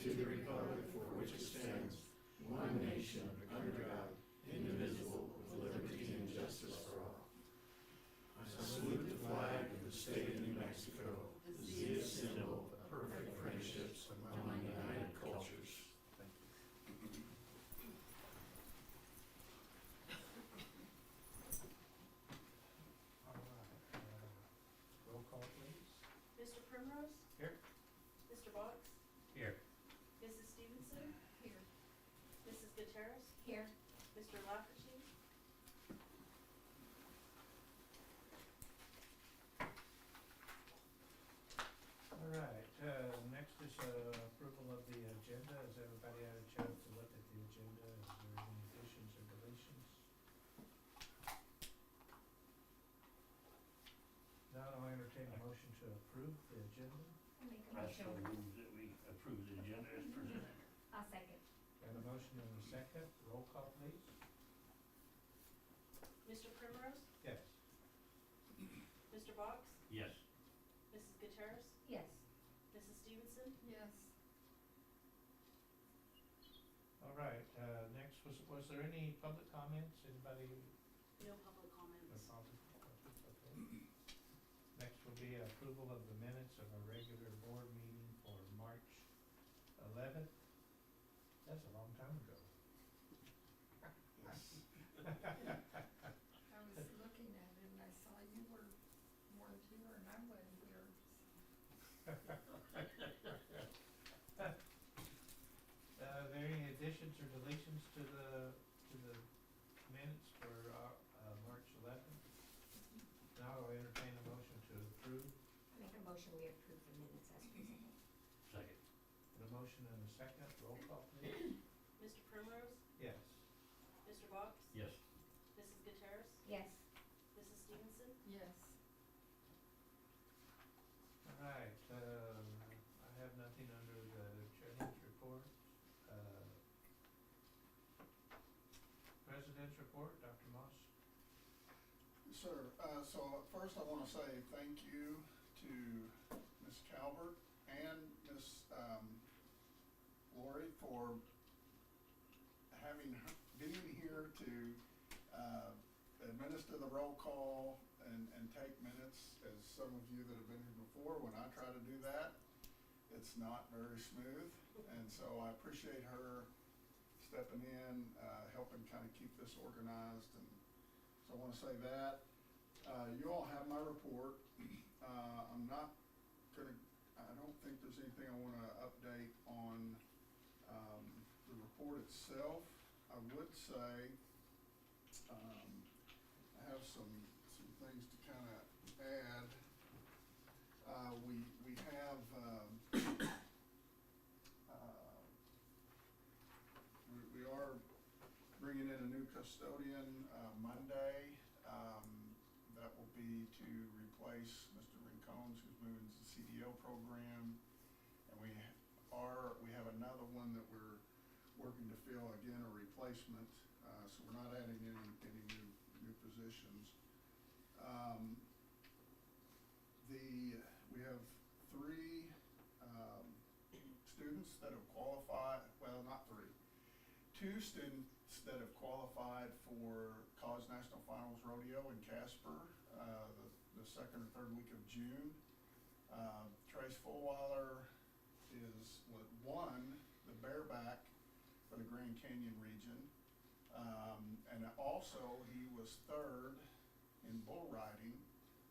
to the republic for which it stands, one nation, under God, indivisible, with liberty and justice for all. I salute the flag of the state of New Mexico, the symbol of perfect friendships among united cultures. All right, roll call please. Mr. Primrose? Here. Mr. Box? Here. Mrs. Stevenson? Here. Mrs. Gutierrez? Here. Mr. Lafferty? All right, next is approval of the agenda. Has everybody had a chance to look at the agenda? Is there any additions or deletions? Now I'll entertain a motion to approve the agenda. I make a I motion. so move that we approve the agenda as presented. I'll second. Got a motion and a second. Roll call please. Mr. Primrose? Yes. Mr. Box? Yes. Mrs. Gutierrez? Yes. Mrs. Stevenson? Yes. All right, next was there any public comments? Anybody? No public No comments. public? Okay. Next will be approval of the minutes of our regular board meeting for March 11th. That's a long time ago. I was looking at it and I saw you weren't here and I wasn't here. Are there any additions or deletions to the minutes for March 11th? Now I'll entertain a motion to approve. I make a motion we approve the minutes as presented. Second. A motion and a second. Roll call please. Mr. Primrose? Yes. Mr. Box? Yes. Mrs. Gutierrez? Yes. Mrs. Stevenson? Yes. All right, I have nothing under the chairman's report. President's report, Dr. Moss. Sir, so first I want to say thank you to Ms. Calvert and Ms. Lori for being here to administer the roll call and take minutes. As some of you that have been here before, when I try to do that, it's not very smooth. And so I appreciate her stepping in, helping kind of keep this organized. And so I want to say that. You all have my report. I'm not gonna, I don't think there's anything I want to update on the report itself. I would say I have some things to kind of add. We have we are bringing in a new custodian Monday. That will be to replace Mr. Rincones, who's moving to the CDO program. And we have another one that we're working to fill, again, a replacement. So we're not adding any new positions. We have 3 students that have qualified, well, not 3. 2 students that have qualified for College National Finals Rodeo in Casper, the 2nd or 3rd week of June. Trace Fullweiler won the bareback for the Grand Canyon region. And also he was 3rd in bull riding,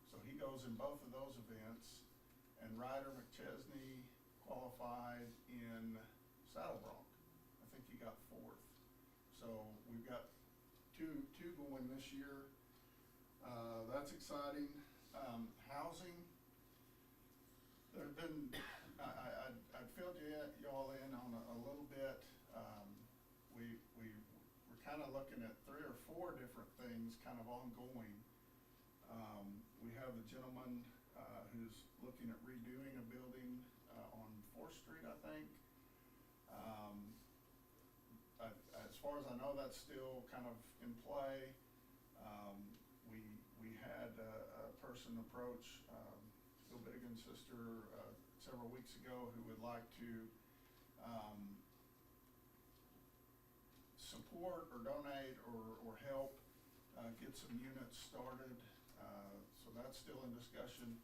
so he goes in both of those events. And Ryder McChesney qualified in saddle bronc. I think he got 4th. So we've got two going this year. That's exciting. Housing. There have been, I filled y'all in on a little bit. We're kind of looking at 3 or 4 different things kind of ongoing. We have the gentleman who's looking at redoing a building on 4th Street, I think. As far as I know, that's still kind of in play. We had a person approach Bill Biggin's sister several weeks ago who would like to support or donate or help get some units started. So that's still in discussion.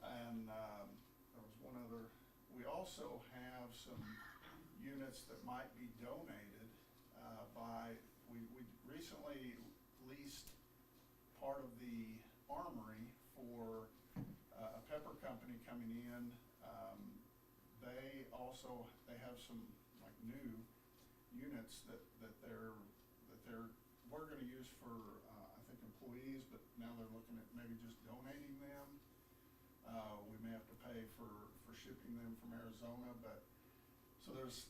And there was one other, we also have some units that might be donated we recently leased part of the armory for a pepper company coming in. They have some like new units that we're gonna use for I think employees, but now they're looking at maybe just donating them. We may have to pay for shipping them from Arizona, but so there's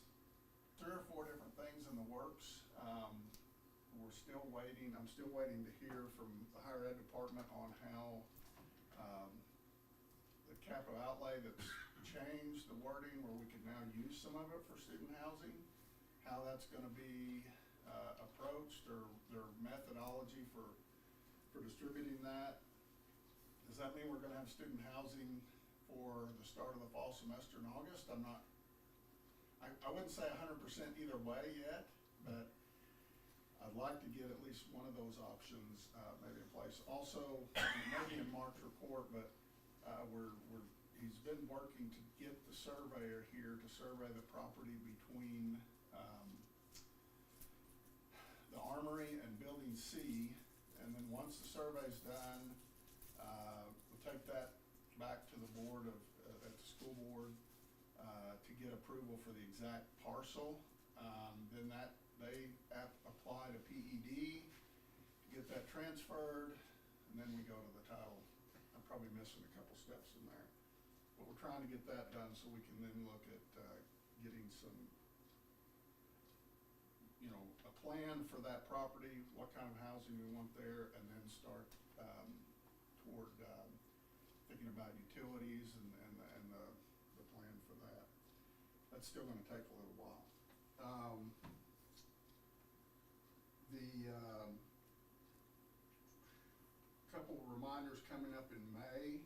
3 or 4 different things in the works. We're still waiting. I'm still waiting to hear from the higher ed department on how the capital outlay that's changed the wording where we can now use some of it for student housing, how that's going to be approached, or their methodology for distributing that. Does that mean we're going to have student housing for the start of the fall semester in August? I wouldn't say 100% either way yet, but I'd like to get at least one of those options maybe in place. Also, maybe in Mark's report, but he's been working to get the surveyor here to survey the property between the armory and building C, and then once the survey's done, we'll take that back to the board at the school board to get approval for the exact parcel. Then they apply to PED to get that transferred, and then we go to the title. I'm probably missing a couple steps in there, but we're trying to get that done so we can then look at getting some, a plan for that property, what kind of housing we want there, and then start toward thinking about utilities and the plan for that. That's still going to take a little while. Couple reminders coming up in May.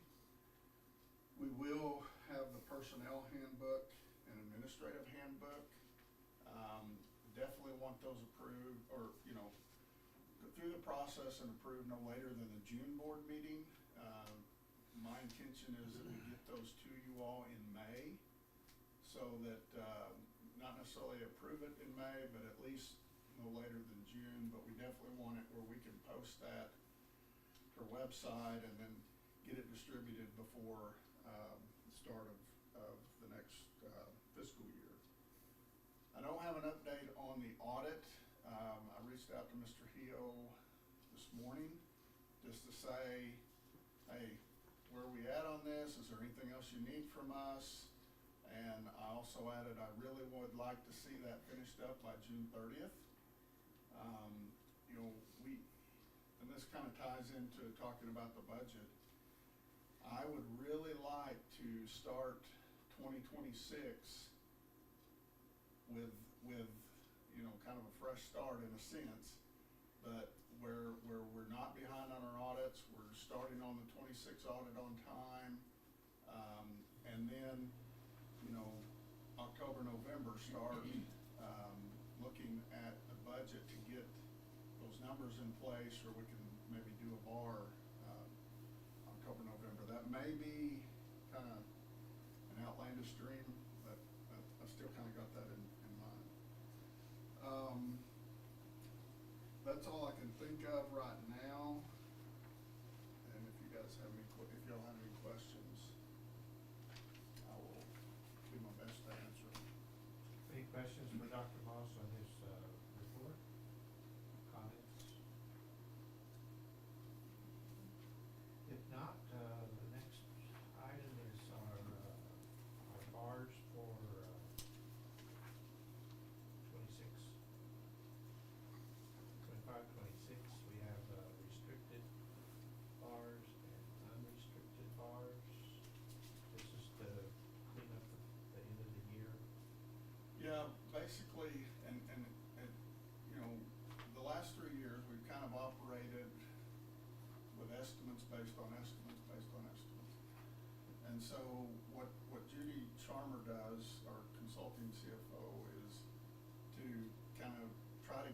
We will have the personnel handbook and administrative handbook. Definitely want those approved, or go through the process and approved no later than the June board meeting. My intention is that we get those to you all in May, so that not necessarily approve it in May, but at least no later than June. But we definitely want it where we can post that to our website and then get it distributed before the start of the next fiscal year. I don't have an update on the audit. I reached out to Mr. Heo this morning just to say, hey, where are we at on this? Is there anything else you need from us? And I also added, I really would like to see that finished up by June 30th. And this kind of ties into talking about the budget. I would really like to start 2026 with kind of a fresh start in a sense, but where we're not behind on our audits, we're starting on the 26 audit on time, and then October, November start looking at the budget to get those numbers in place, or we can maybe do a bar October, November. That may be kind of an outlandish dream, but I still kind of got that in mind. That's all I can think of right now. And if you guys have if y'all have any questions, I will do my best to answer them. Any questions for Dr. Moss on his report? Comments? If not, the next item is our bars for 25-26. We have restricted bars and unrestricted bars. This is to clean up the end of the year. Yeah, basically, and the last 3 years, we've kind of operated with estimates based on estimates based on estimates. And so what Judy Charmer does, our consulting CFO, is to kind of try to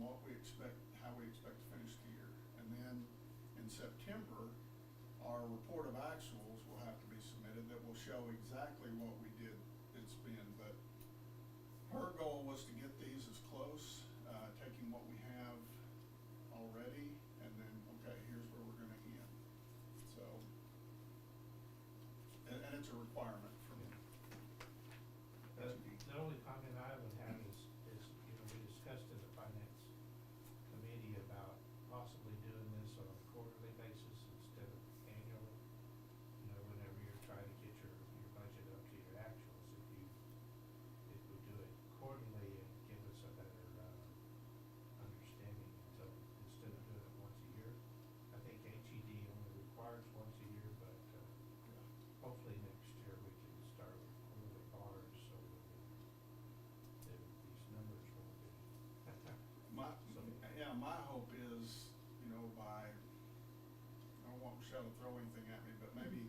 what we expect, how we expect to finish the year. And then in September, our report of actuals will have to be submitted that will show exactly what we did spend. But her goal was to get these as close, taking what we have already, and then, okay, here's where we're gonna end. So, and it's a requirement from The only comment I would have is, you know, we discussed in the finance committee about possibly doing this on a quarterly basis instead of annually. You know, whenever you're trying to get your budget up to your actuals, if we do it quarterly, it give us a better, understanding, so instead of doing it once a year. I think HED only requires once a year, but, hopefully next year we can start with quarterly bars so that these numbers won't be. My hope is, you know, by, I don't want Michelle to throw anything at me, but maybe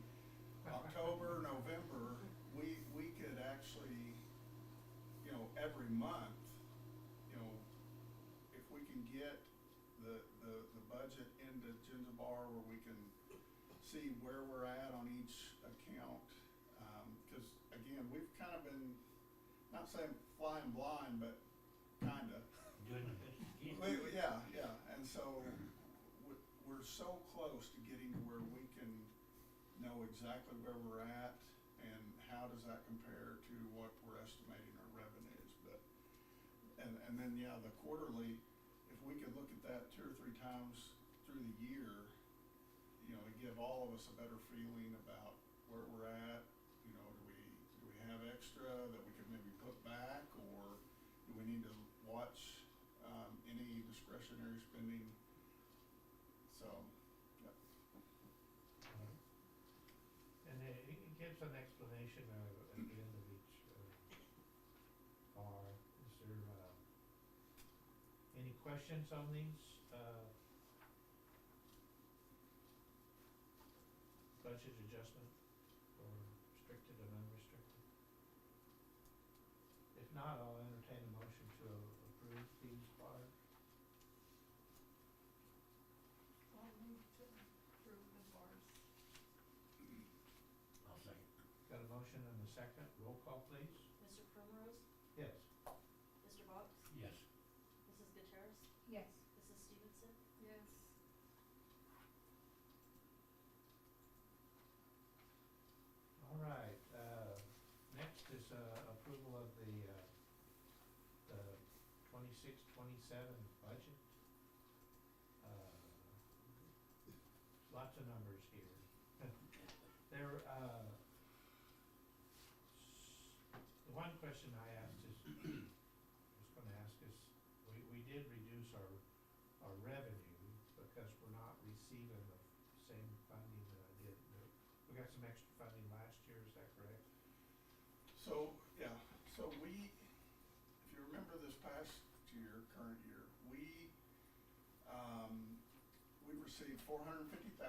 October, November, we could actually, you know, every month, you know, if we can get the budget into Ginzabar where we can see where we're at on each account, cause again, we've kind of been, not saying flying blind, but kinda. Doing the best you can. Yeah, and so we're so close to getting to where we can know exactly where we're at and how does that compare to what we're estimating our revenues, but, and then, yeah, the quarterly, if we could look at that 2 or 3 times through the year, you know, to give all of us a better feeling about where we're at, you know, do we have extra that we could maybe put back, or do we need to watch any discretionary spending? So, yeah. And it gives an explanation of, at the end of each, bar. Is there, any questions on these, budget adjustment for restricted and unrestricted? If not, I'll entertain a motion to approve these bars. I'll move to approve the bars. I'll second. Got a motion and a second, roll call please. Mr. Primrose? Yes. Mr. Box? Yes. Mrs. Gutierrez? Yes. Mrs. Stevenson? Yes. All right, next is, approval of the 26-27 budget. Lots of numbers here. There, the one question I asked is, was gonna ask is, we did reduce our revenue because we're not receiving the same funding that I did. We got some extra funding last year, is that correct? So, yeah, so we, if you remember this past year, current year, we received $450,000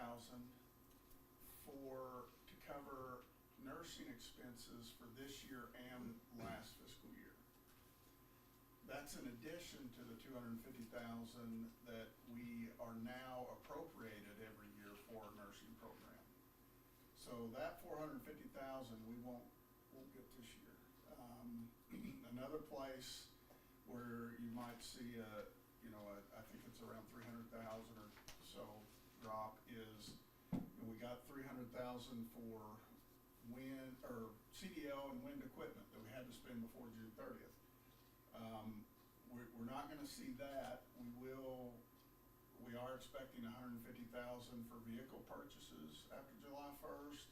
to cover nursing expenses for this year and last fiscal year. That's in addition to the $250,000 that we are now appropriated every year for our nursing program. So that $450,000 we won't get this year. Another place where you might see I think it's around 300,000 or so drop is, we got 300,000 for wind or CDL and wind equipment that we had to spend before June 30th. We're not gonna see that. We are expecting 150,000 for vehicle purchases after July 1st.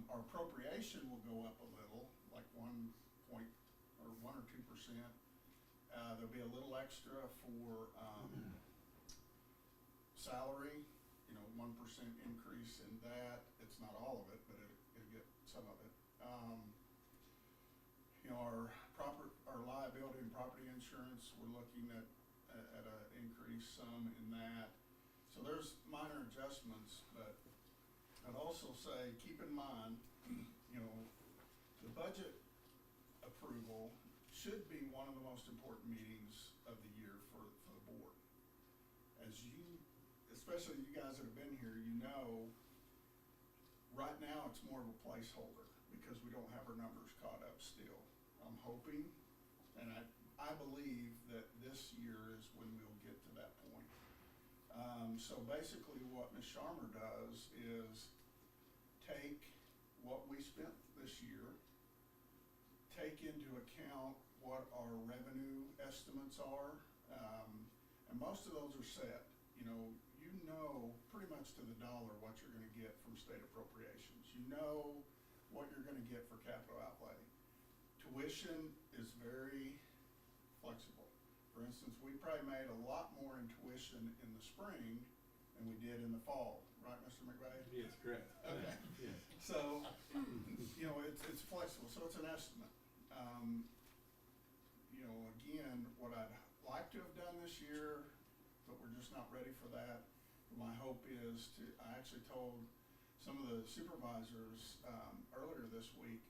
Our appropriation will go up a little, like 1 or 2%. There'll be a little extra for salary, 1% increase in that. It's not all of it, but it'll get some of it. Our liability and property insurance, we're looking at a increase some in that. So there's minor adjustments, but I'd also say, keep in mind, the budget approval should be one of the most important meetings of the year for especially you guys that have been here, you know, right now it's more of a placeholder because we don't have our numbers caught up still. I'm hoping, and I believe that this year is when we'll get to that point. So basically what Ms. Sharma does is take what we spent this year, take into account what our revenue estimates are, and most of those are set. You know pretty much to the dollar what you're gonna get from state appropriations. You know what you're gonna get for capital outlay. Tuition is very flexible. For instance, we probably made a lot more in tuition in the spring than we did in the fall, right, Mr. McVeigh? Yes, correct. Okay. Yes. So, it's flexible, so it's an estimate. Again, what I'd like to have done this year, but we're just not ready for that. My hope is I actually told some of the supervisors, earlier this week,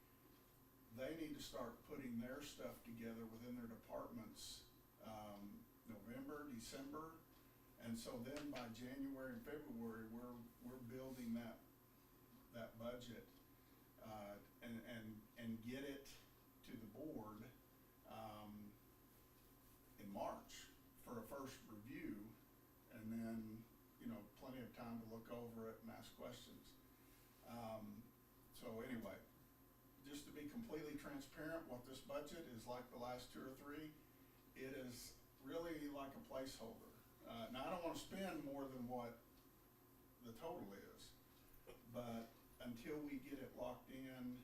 they need to start putting their stuff together within their departments, November, December. And so then by January and February, we're building that budget, and get it to the board, in March for a first review, and then, plenty of time to look over it and ask questions. So anyway, just to be completely transparent, what this budget is like the last 2 or 3, it is really like a placeholder. Now, I don't want to spend more than what the total is, but until we get it locked in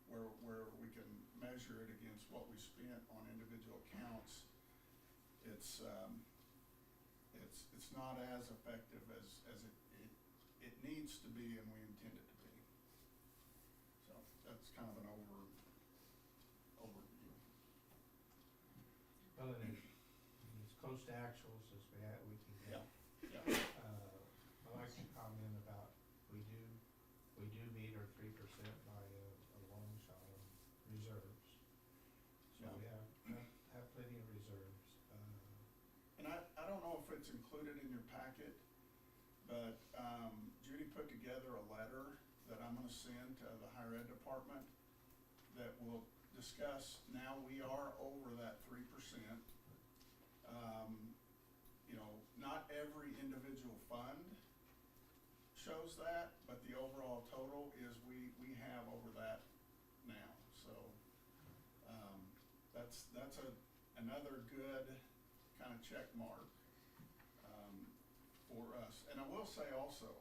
where we can measure it against what we spent on individual accounts, it's not as effective as it needs to be and we intend it to be. So that's kind of an overview. Well, and it's close to actuals as we can get. Yeah. I'd like to comment about, we do meet our 3% by a long shot on reserves. So Yeah. we have plenty of reserves. And I don't know if it's included in your packet, but Judy put together a letter that I'm gonna send to the higher ed department that will discuss, now we are over that 3%. Not every individual fund shows that, but the overall total is we have over that now. So that's another good kind of check mark for us. And I will say also,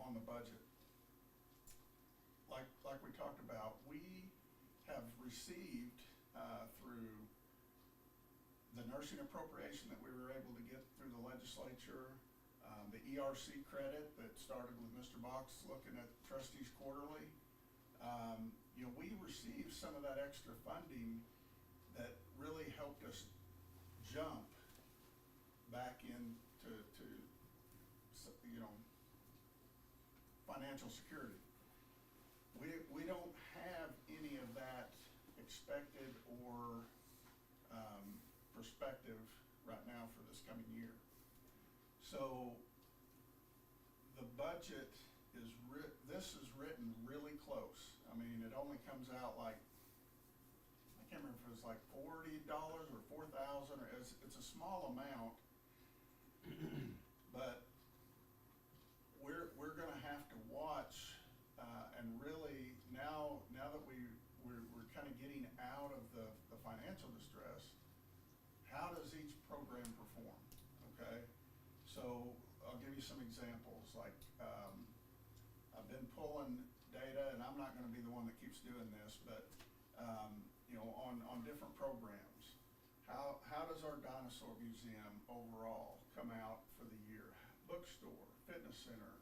on the budget, like we talked about, we have received through the nursing appropriation that we were able to get through the legislature, the ERC credit that started with Mr. Box looking at trustees quarterly. We received some of that extra funding that really helped us jump back into financial security. We don't have any of that expected or perspective right now for this coming year. So the budget is this is written really close. I mean, it only comes out like, I can't remember if it was like $40 or $4,000, or it's a small amount, but we're gonna have to watch and really now that we're kind of getting out of the financial distress, how does each program perform? Okay, so I'll give you some examples. Like I've been pulling data, and I'm not going to be the one that keeps doing this, but on different programs, how does our dinosaur museum overall come out for the year? Bookstore, fitness center,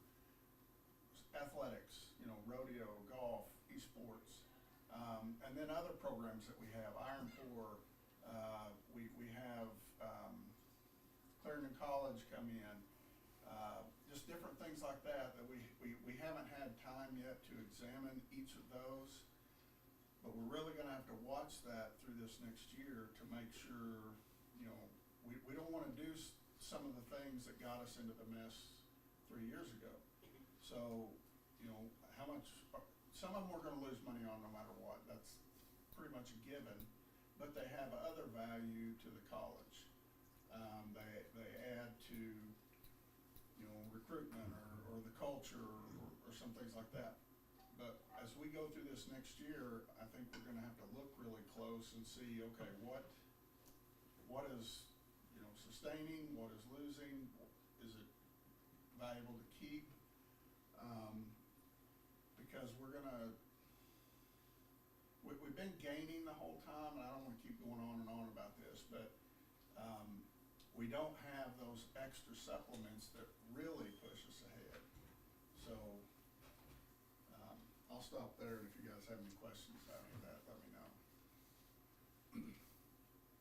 athletics, rodeo, golf, esports, and then other programs that we have, Iron Pour, we have Clarendon College come in, just different things like that we haven't had time yet to examine each of those, but we're really gonna have to watch that through this next year to make sure, we don't wanna do some of the things that got us into the mess 3 years ago. So, you know, how much, some of them we're gonna lose money on no matter what, that's pretty much a given, but they have other value to the college. They add to, you know, recruitment or the culture or some things like that. But as we go through this next year, I think we're gonna have to look really close and see, okay, what is, you know, sustaining, what is losing, is it valuable to keep? Because we're gonna, we've been gaining the whole time, and I don't wanna keep going on and on about this, but, we don't have those extra supplements that really push us ahead. So, I'll stop there, and if you guys have any questions after that, let me know.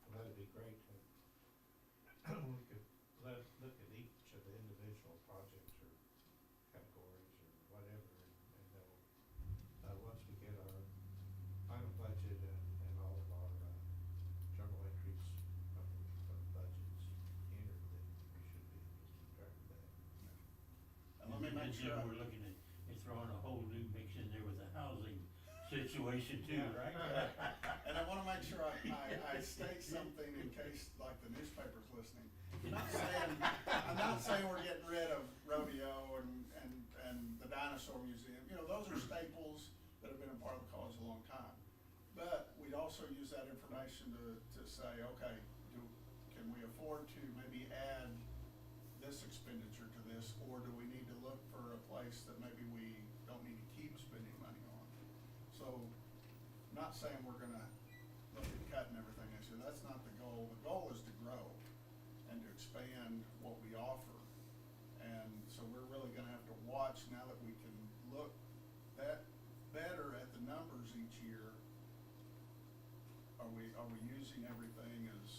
Well, that'd be great to, we could look at each of the individual projects or categories or whatever, and know, once we get our final budget and all of our, journal entries from budgets entered, then we should be able to keep track of that. And let me make sure. We're looking at throwing a whole new mix in there with the housing situation too, right? And I wanna make sure I state something in case, like, the newspaper's listening. I'm not saying we're getting rid of rodeo and the dinosaur museum, you know, those are staples that have been a part of the college a long time. But we'd also use that information to say, okay, can we afford to maybe add this expenditure to this, or do we need to look for a place that maybe we don't need to keep spending money on? So, I'm not saying we're gonna look at cutting everything this year, that's not the goal. The goal is to grow and to expand what we offer. And so we're really gonna have to watch, now that we can look better at the numbers each year, are we using everything as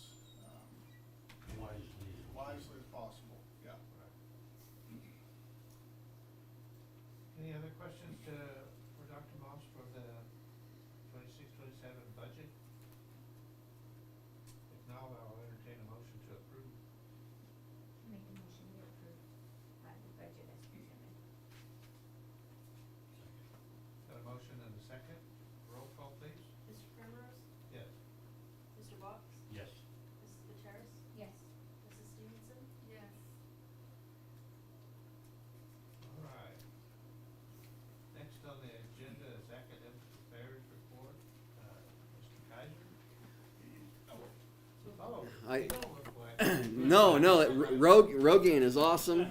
wisely as possible? Yeah. Any other questions for Dr. Moss for the 26-27 budget? If not, I'll entertain a motion to approve. Make a motion to approve the budget as presented. Got a motion and a second. Roll call, please. Mr. Primrose? Yes. Mr. Box? Yes. Mrs. Gutierrez? Yes. Mrs. Stevenson? Yes. All right. Next on the agenda is academic affairs report. Mr. Kaiser? Oh, I- you don't look like. No, Rogaine is awesome.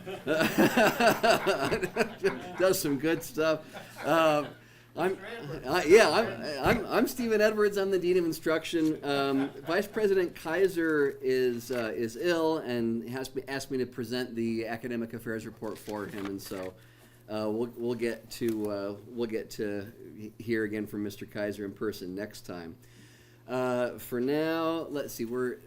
Does some good stuff. I'm Stephen Edwards. I'm the Dean of Instruction. Vice President Kaiser is ill and asked me to present the academic affairs report for him, and so we'll get to hear again from Mr. Kaiser in person next time. For now, let's see. We're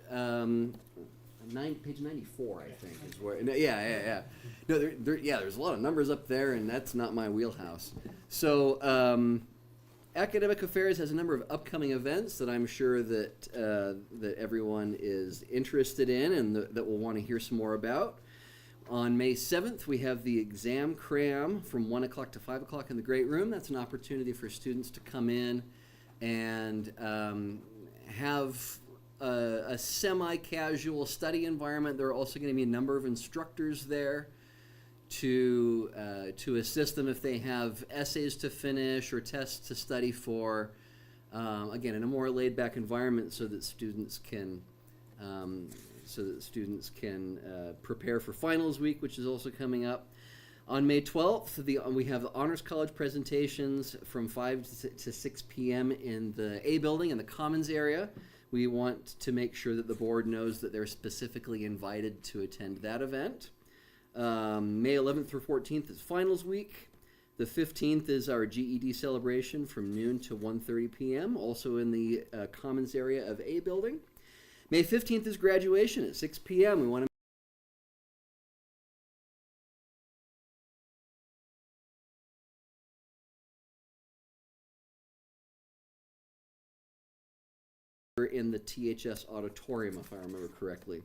page 94, I think, is where. No, yeah. No, there's a lot of numbers up there, and that's not my wheelhouse. So, academic affairs has a number of upcoming events that I'm sure that everyone is interested in and that we'll want to hear some more about. On May 7th, we have the exam cram from 1 o'clock to 5 o'clock in the Great Room. That's an opportunity for students to come in and have a semi-casual study environment. There are also going to be a number of instructors there to assist them if they have essays to finish or tests to study for. Again, in a more laid-back environment, so that students can prepare for finals week, which is also coming up. On May 12th, we have the Honors College presentations from 5 to 6 p.m. in the A building in the Commons area. We want to make sure that the board knows that they're specifically invited to attend that event. May 11th through 14th is finals week. The 15th is our GED celebration from noon to 1:30 p.m., also in the Commons area of A building. May 15th is graduation at 6 p.m. We want to in the THS auditorium, if I remember correctly.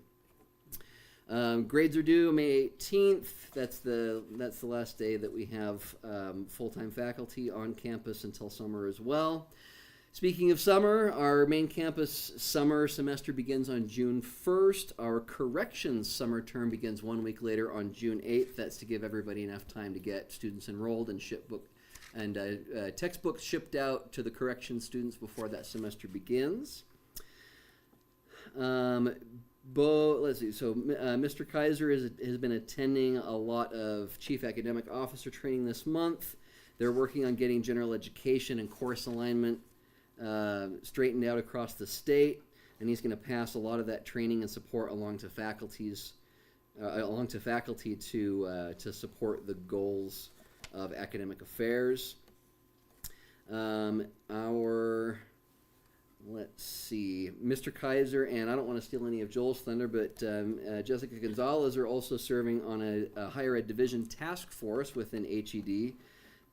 Grades are due May 18th. That's the last day that we have full-time faculty on campus until summer as well. Speaking of summer, our main campus summer semester begins on June 1st. Our corrections summer term begins 1 week later on June 8th. That's to give everybody enough time to get students enrolled and textbooks shipped out to the corrections students before that semester begins. Let's see. So Mr. Kaiser has been attending a lot of Chief Academic Officer training this month. They're working on getting general education and course alignment straightened out across the state, and he's going to pass a lot of that training and support along to faculty to support the goals of academic affairs. Let's see, Mr. Kaiser, and I don't want to steal any of Joel's thunder, but Jessica Gonzalez are also serving on a higher ed division task force within HED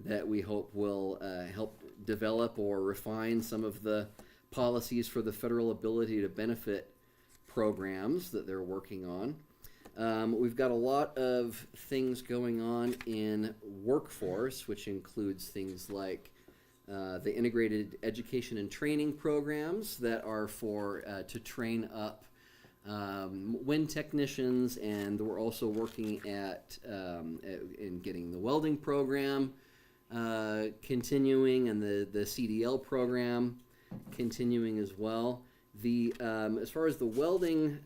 that we hope will help develop or refine some of the policies for the federal ability to benefit programs that they're working on. We've got a lot of things going on in workforce, which includes things like the integrated education and training programs that are for to train up wind technicians, and we're also working in getting the welding program continuing, and the CDL program continuing as well. As far as the welding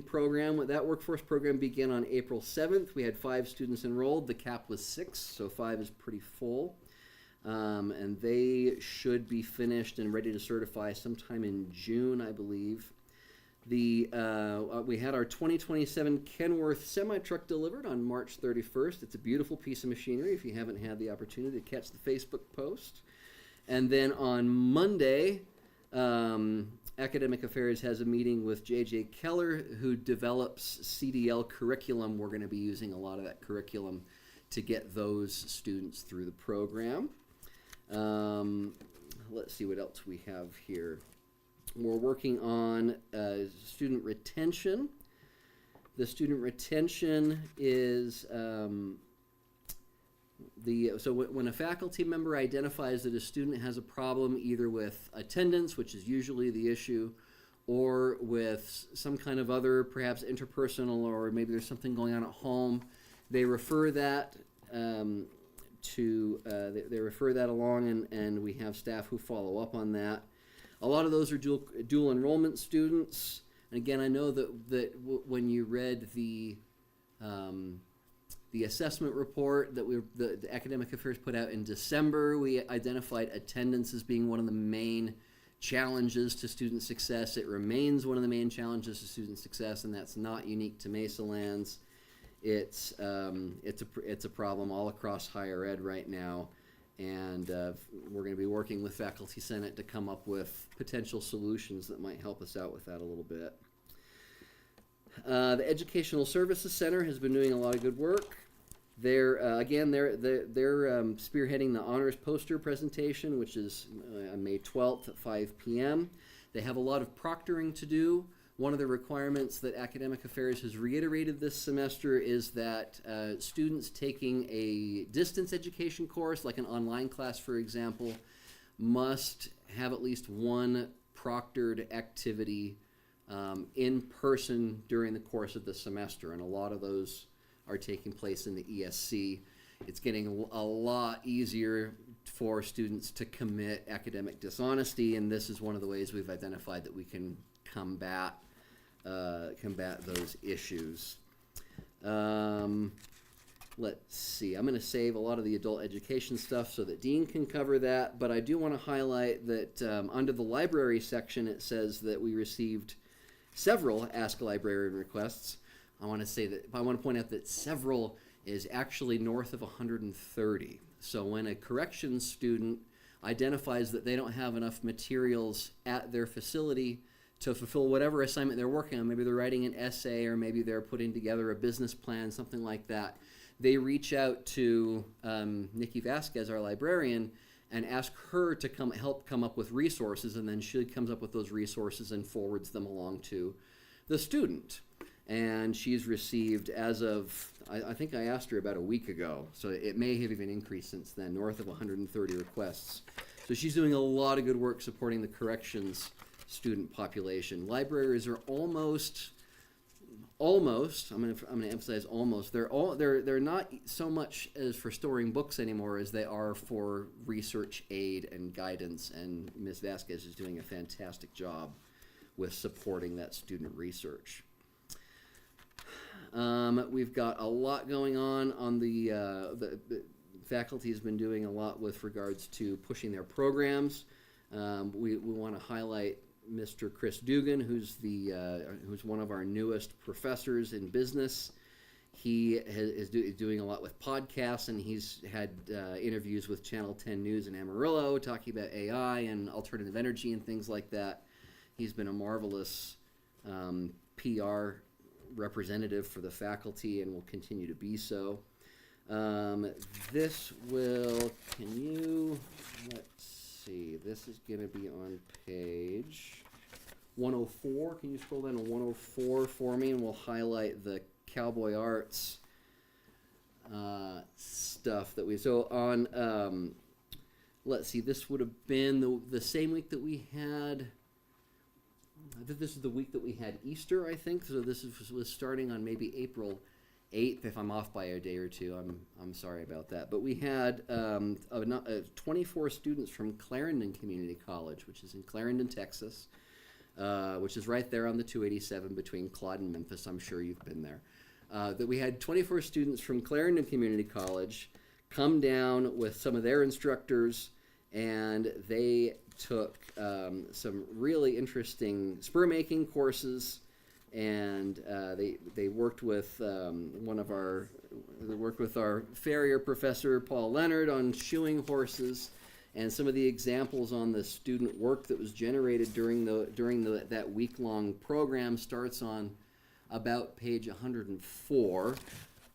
program, that workforce program began on April 7th. We had 5 students enrolled. The cap was 6, so 5 is pretty full. And they should be finished and ready to certify sometime in June, I believe. We had our 2027 Kenworth semi-truck delivered on March 31st. It's a beautiful piece of machinery if you haven't had the opportunity to catch the Facebook post. And then on Monday, Academic Affairs has a meeting with J.J. Keller, who develops CDL curriculum. We're going to be using a lot of that curriculum to get those students through the program. Let's see what else we have here. We're working on student retention. The student retention is so when a faculty member identifies that a student has a problem either with attendance, which is usually the issue, or with some kind of other perhaps interpersonal, or maybe there's something going on at home, they refer that they refer that along, and we have staff who follow up on that. A lot of those are dual enrollment students. And again, I know that when you read the assessment report that the Academic Affairs put out in December, we identified attendance as being one of the main challenges to student success. It remains one of the main challenges to student success, and that's not unique to Mesalands. It's a problem all across higher ed right now, and we're going to be working with Faculty Senate to come up with potential solutions that might help us out with that a little bit. The Educational Services Center has been doing a lot of good work. They're spearheading the honors poster presentation, which is on May 12th at 5 p.m. They have a lot of proctoring to do. One of the requirements that Academic Affairs has reiterated this semester is that students taking a distance education course, like an online class, for example, must have at least one proctored activity in person during the course of the semester, and a lot of those are taking place in the ESC. It's getting a lot easier for students to commit academic dishonesty, and this is one of the ways we've identified that we can combat those issues. Let's see. I'm going to save a lot of the adult education stuff so that Dean can cover that, but I do want to highlight that under the library section it says that we received several Ask a Librarian requests. I want to point out that several is actually north of 130. So when a corrections student identifies that they don't have enough materials at their facility to fulfill whatever assignment they're working on, maybe they're writing an essay, or maybe they're putting together a business plan, something like that, they reach out to Nikki Vasquez, our librarian, and ask her to help come up with resources, and then she comes up with those resources and forwards them along to the student. and she's received, as of, I think I asked her about a week ago, so it may have even increased since then, north of 130 requests. So she's doing a lot of good work supporting the corrections student population. Libraries are almost, I'm gonna emphasize almost, they're not so much as for storing books anymore as they are for research aid and guidance, and Ms. Vasquez is doing a fantastic job with supporting that student research. We've got a lot going on the faculty has been doing a lot with regards to pushing their programs. We want to highlight Mr. Chris Dugan, who's one of our newest professors in business. He is doing a lot with podcasts, and he's had interviews with Channel 10 News in Amarillo talking about AI and alternative energy and things like that. He's been a marvelous PR representative for the faculty and will continue to be so. This is going to be on page 104. Can you scroll down to 104 for me, and we'll highlight the Cowboy Arts stuff that so on, let's see, this would have been the same week that we had, I think this is the week that we had Easter, I think. So this was starting on maybe April 8th. If I'm off by a day or two, I'm sorry about that. But we had 24 students from Clarendon Community College, which is in Clarendon, Texas, which is right there on the 287 between Claude and Memphis. I'm sure you've been there. That we had 24 students from Clarendon Community College come down with some of their instructors, and they took some really interesting spur making courses, and they worked with our farrier professor Paul Leonard on shoeing horses, and some of the examples on the student work that was generated during that week-long program starts on about page 104.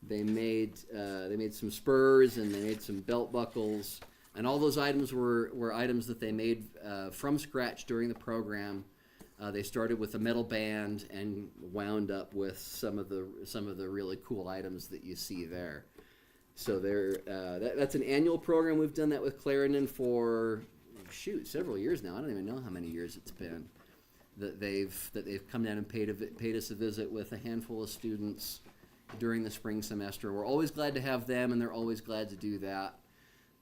They made some spurs, and they made some belt buckles. And all those items were items that they made from scratch during the program. They started with a metal band and wound up with some of the really cool items that you see there. So that's an annual program. We've done that with Clarendon for several years now. I don't even know how many years it's been that they've come down and paid us a visit with a handful of students during the spring semester. We're always glad to have them, and they're always glad to do that.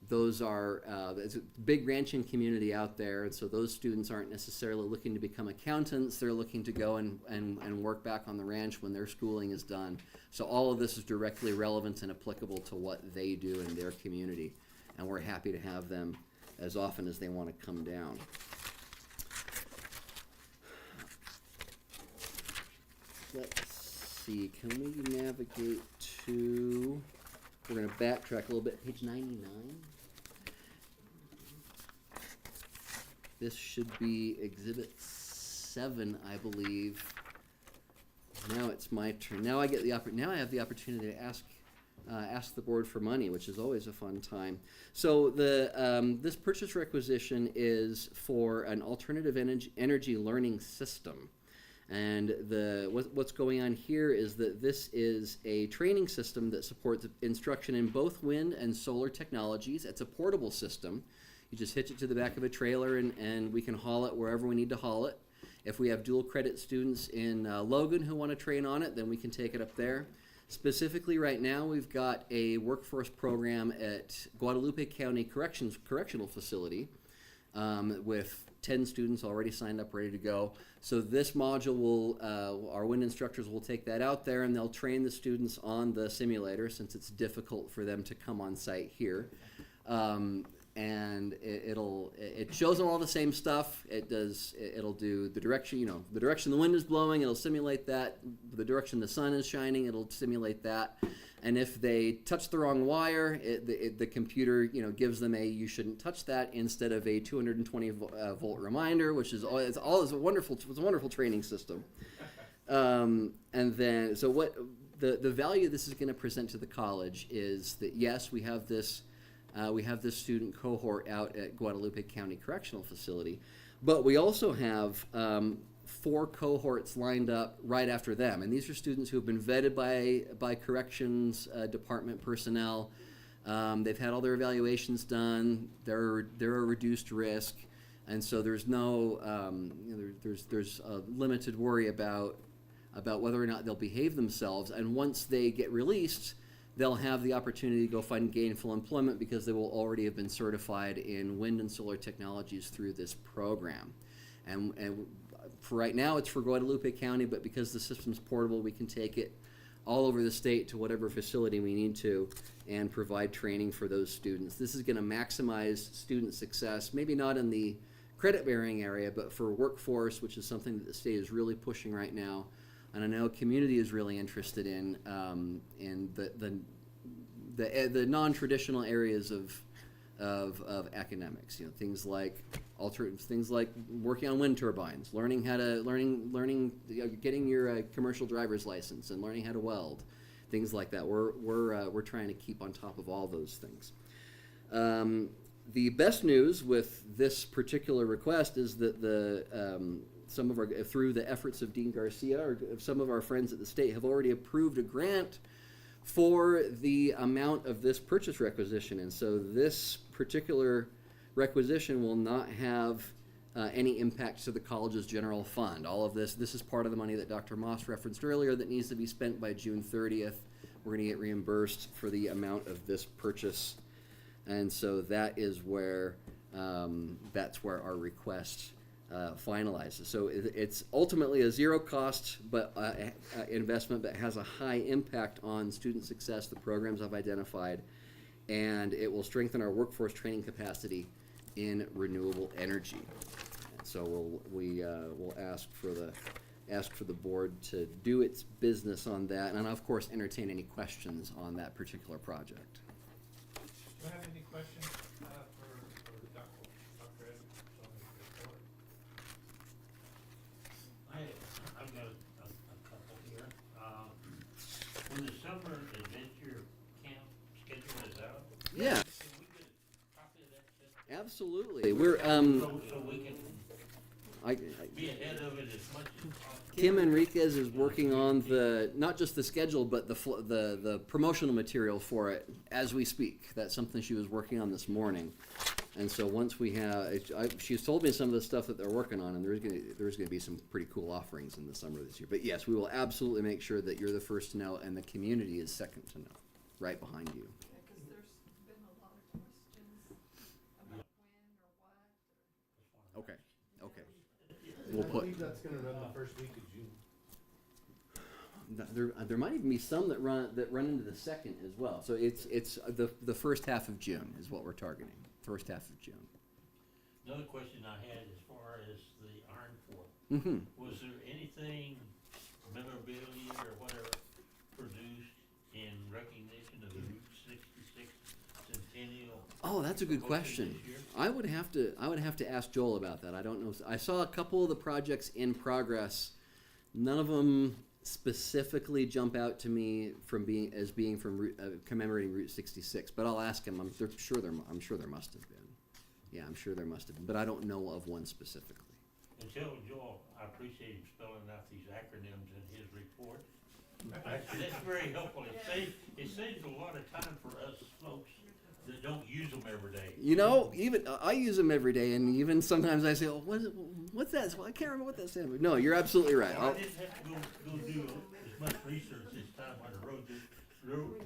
Those are there's a big ranching community out there, and so those students aren't necessarily looking to become accountants. They're looking to go and work back on the ranch when their schooling is done. So all of this is directly relevant and applicable to what they do in their community, and we're happy to have them as often as they want to come down. Let's see, can we navigate to, we're going to backtrack a little bit, page 99. This should be Exhibit 7, I believe. Now it's my turn. Now I have the opportunity to ask the board for money, which is always a fun time. So this purchase requisition is for an alternative energy learning system. And what's going on here is that this is a training system that supports instruction in both wind and solar technologies. It's a portable system. You just hitch it to the back of a trailer, and we can haul it wherever we need to haul it. If we have dual credit students in Logan who want to train on it, then we can take it up there. Specifically right now, we've got a workforce program at Guadalupe County Correctional Facility with 10 students already signed up, ready to go. So this module our wind instructors will take that out there, and they'll train the students on the simulator, since it's difficult for them to come on site here. And it shows them all the same stuff. It'll do the direction, the direction the wind is blowing, it'll simulate that. The direction the sun is shining, it'll simulate that. And if they touch the wrong wire, the computer, gives them you shouldn't touch that, instead of a 220 volt reminder, which is it's a wonderful training system. And then, so what the value this is going to present to the college is that, yes, we have this student cohort out at Guadalupe County Correctional Facility, but we also have 4 4 cohorts lined up right after them. And these are students who have been vetted by corrections department personnel. They've had all their evaluations done. They're a reduced risk. And so there's no, there's a limited worry about whether or not they'll behave themselves. And once they get released, they'll have the opportunity to go find gainful employment because they will already have been certified in wind and solar technologies through this program. And for right now, it's for Guadalupe County, but because the system's portable, we can take it all over the state to whatever facility we need to and provide training for those students. This is going to maximize student success, maybe not in the credit-bearing area, but for workforce, which is something that the state is really pushing right now. And I know community is really interested in the non-traditional areas of academics. You know, things like working on wind turbines, learning getting your commercial driver's license, and learning how to weld, things like that. We're trying to keep on top of all those things. The best news with this particular request is that through the efforts of Dean Garcia, or some of our friends at the state have already approved a grant for the amount of this purchase requisition. And so this particular requisition will not have any impact to the college's general fund. All of this is part of the money that Dr. Moss referenced earlier that needs to be spent by June 30th. We're going to get reimbursed for the amount of this purchase. And so that is where, that's where our request finalizes. So it's ultimately a zero cost investment, but has a high impact on student success, the programs I've identified, and it will strengthen our workforce training capacity in renewable energy. And so we'll ask for the board to do its business on that, and of course entertain any questions on that particular project. Do you have any questions for Dr. Edwards on his report? I've got a couple here. When the summer adventure camp schedule is out, Yeah, can we get a copy of that? absolutely. We're So we can I, be ahead of it as much as possible. Kim Enriquez is working on not just the schedule, but the promotional material for it as we speak. That's something she was working on this morning. And so once we have, she's told me some of the stuff that they're working on, and there's going to be some pretty cool offerings in the summer this year. But yes, we will absolutely make sure that you're the first to know, and the community is second to know, right behind you. Yeah, 'cause there's been a lot of questions about when or what. Okay. We'll I put. believe that's gonna run the first week of June. There might even be some that run into the second as well. So it's the first half of June is what we're targeting. First half of June. Another question I had as far as the Iron Fort, Mm-hmm. was there anything, memorabilia or whatever, produced in recognition of the Route 66 Centennial? Oh, that's a good question. this year? I would have to ask Joel about that. I don't know. I saw a couple of the projects in progress. None of them specifically jump out to me as being from commemorating Route 66. But I'll ask him. I'm sure there must have been. Yeah, I'm sure there must have been. But I don't know of one specifically. And tell Joel, I appreciate him spelling out these acronyms in his report. That's very helpful. It saves a lot of time for us folks that don't use them every day. You know, even I use them every day, and even sometimes I say, "Oh, what's that?" Well, I can't remember what that stands for. No, you're absolutely right. I didn't have to go do as much research this time on the road. Just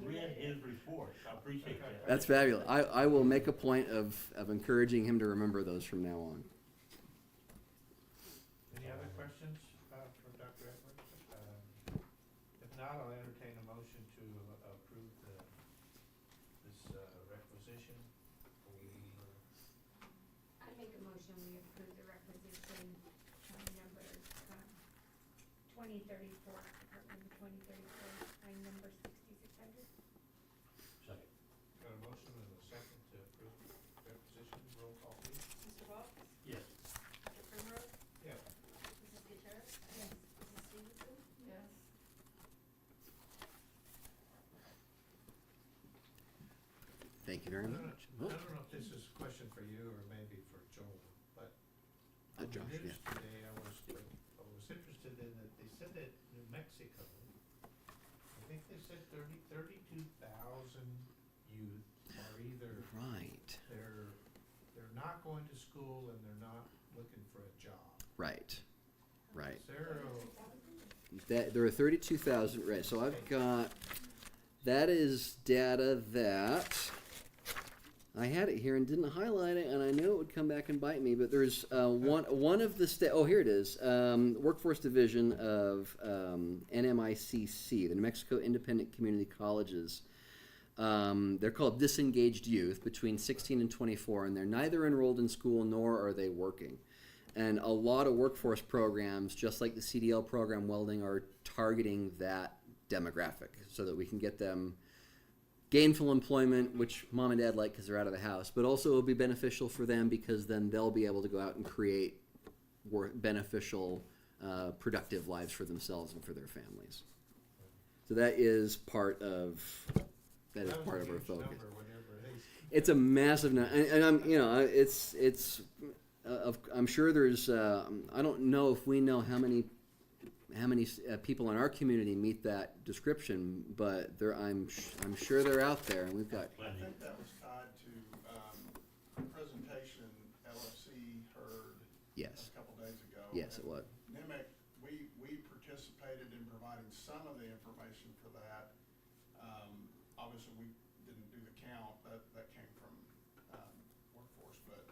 read his report. I appreciate that. That's fabulous. I will make a point of encouraging him to remember those from now on. Any other questions for Dr. Edwards? If not, I'll entertain a motion to approve this requisition. I make a motion, we approve the requisition, number, 2034, Department 2034, line number 6600. Second. Got a motion and a second to approve requisition. Roll call, please. Mr. Ball? Yes. Dr. Primrose? Yeah. Mrs. Gutierrez? Yes. Mrs. Stevenson? Yes. Thank you very much. I don't know if this is a question for you or maybe for Joel, but on the Josh, news yeah. today, I was interested in it, they said that New Mexico, I think they said 32,000 youth are either Right. they're not going to school and they're not looking for a job. Right. Right. Sarah, That there are 32,000. Right. So I've got that is data that I had it here and didn't highlight it, and I knew it would come back and bite me. But there's one of the oh, here it is, Workforce Division of NMICC, the New Mexico Independent Community Colleges. They're called disengaged youth between 16 and 24, and they're neither enrolled in school nor are they working. And a lot of workforce programs, just like the CDL program welding, are targeting that demographic so that we can get them gainful employment, which mom and dad like because they're out of the house, but also it'll be beneficial for them because then they'll be able to go out and create beneficial, productive lives for themselves and for their families. So that is part of our focus. It's a massive number, and I'm I'm sure there's I don't know if we know how many people in our community meet that description, but I'm sure they're out there, and we've got. I think that was tied to a presentation LFC heard Yes. a couple days ago. Yes, it was. NIMIC, we participated in providing some of the information for that. Obviously, we didn't do the count, that came from workforce, but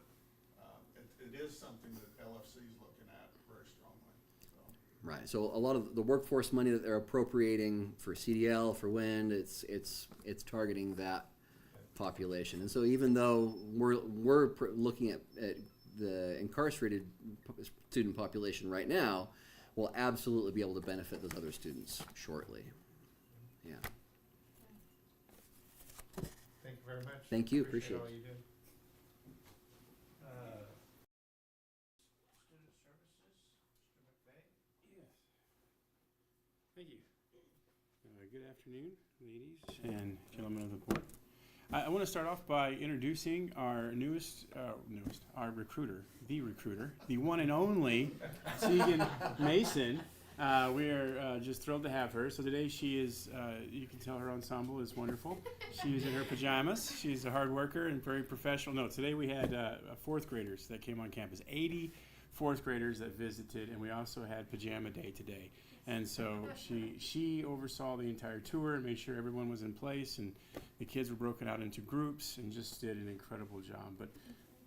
it is something that LFC is looking at very strongly. So. Right. So a lot of the workforce money that they're appropriating for CDL, for WIND, it's targeting that population. And so even though we're looking at the incarcerated student population right now, we'll absolutely be able to benefit those other students shortly. Yeah. thank you very much. Thank you. Appreciate all it. you do. Student Services, Mr. McVeigh. Yes. Thank you. Good afternoon, ladies and gentlemen of the board. I want to start off by introducing our our recruiter, the one and only Tegan Mason. We are just thrilled to have her. So today she is, you can tell her ensemble is wonderful. She's in her pajamas. She's a hard worker and very professional. No, today we had fourth graders that came on campus, 80 fourth graders that visited, and we also had pajama day today. And so she oversaw the entire tour and made sure everyone was in place, and the kids were broken out into groups and just did an incredible job. But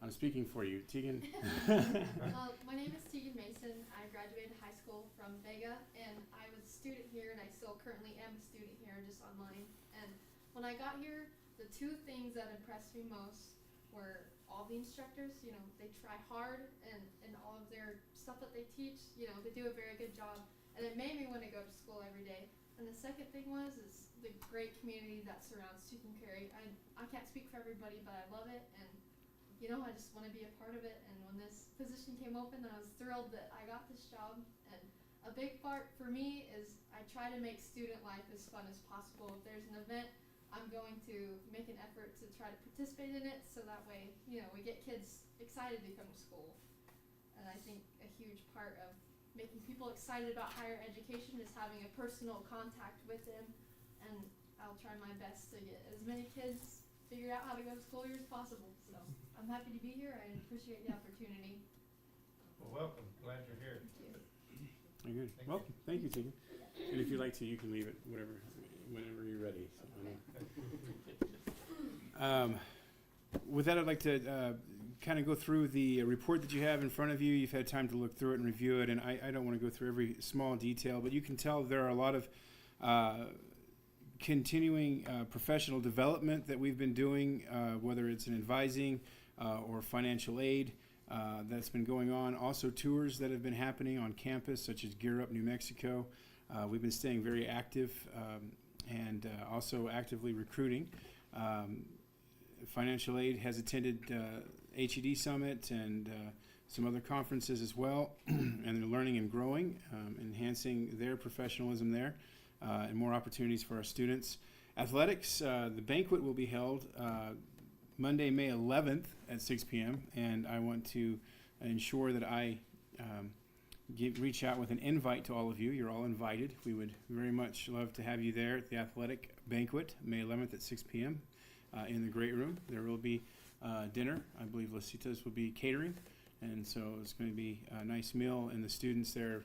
I'm speaking for you, Tegan. My name is Tegan Mason. I graduated high school from Vega, and I was a student here, and I still currently am a student here, just online. And when I got here, the two things that impressed me most were all the instructors. You know, they try hard, and all of their stuff that they teach, you know, they do a very good job. And it made me want to go to school every day. And the second thing is the great community that surrounds Tucumcari Carry. I can't speak for everybody, but I love it, and you know, I just want to be a part of it. And when this position came open, I was thrilled that I got this job. And a big part for me is I try to make student life as fun as possible. If there's an event, I'm going to make an effort to try to participate in it, so that way, you know, we get kids excited to come to school. And I think a huge part of making people excited about higher education is having a personal contact with them, and I'll try my best to get as many kids figured out how to go to school here as possible. So I'm happy to be here. I appreciate the opportunity. Well, welcome. Glad you're here. Thank you. Very good. Welcome. Thank you, Tegan. And if you'd like to, you can leave it whenever you're ready. So, with that, I'd like to kind of go through the report that you have in front of you. You've had time to look through it and review it, and I don't want to go through every small detail, but you can tell there are a lot of continuing professional development that we've been doing, whether it's in advising or financial aid that's been going on. Also tours that have been happening on campus, such as Gear Up New Mexico. We've been staying very active and also actively recruiting. Financial aid has attended HED Summit and some other conferences as well, and they're learning and growing, enhancing their professionalism there, and more opportunities for our students. Athletics, the banquet will be held Monday, May 11th at 6 p.m., and I want to ensure that I reach out with an invite to all of you. You're all invited. We would very much love to have you there at the athletic banquet, May 11th at 6 p.m. In the great room. There will be dinner. I believe Lasitas will be catering, and so it's going to be a nice meal, and the students there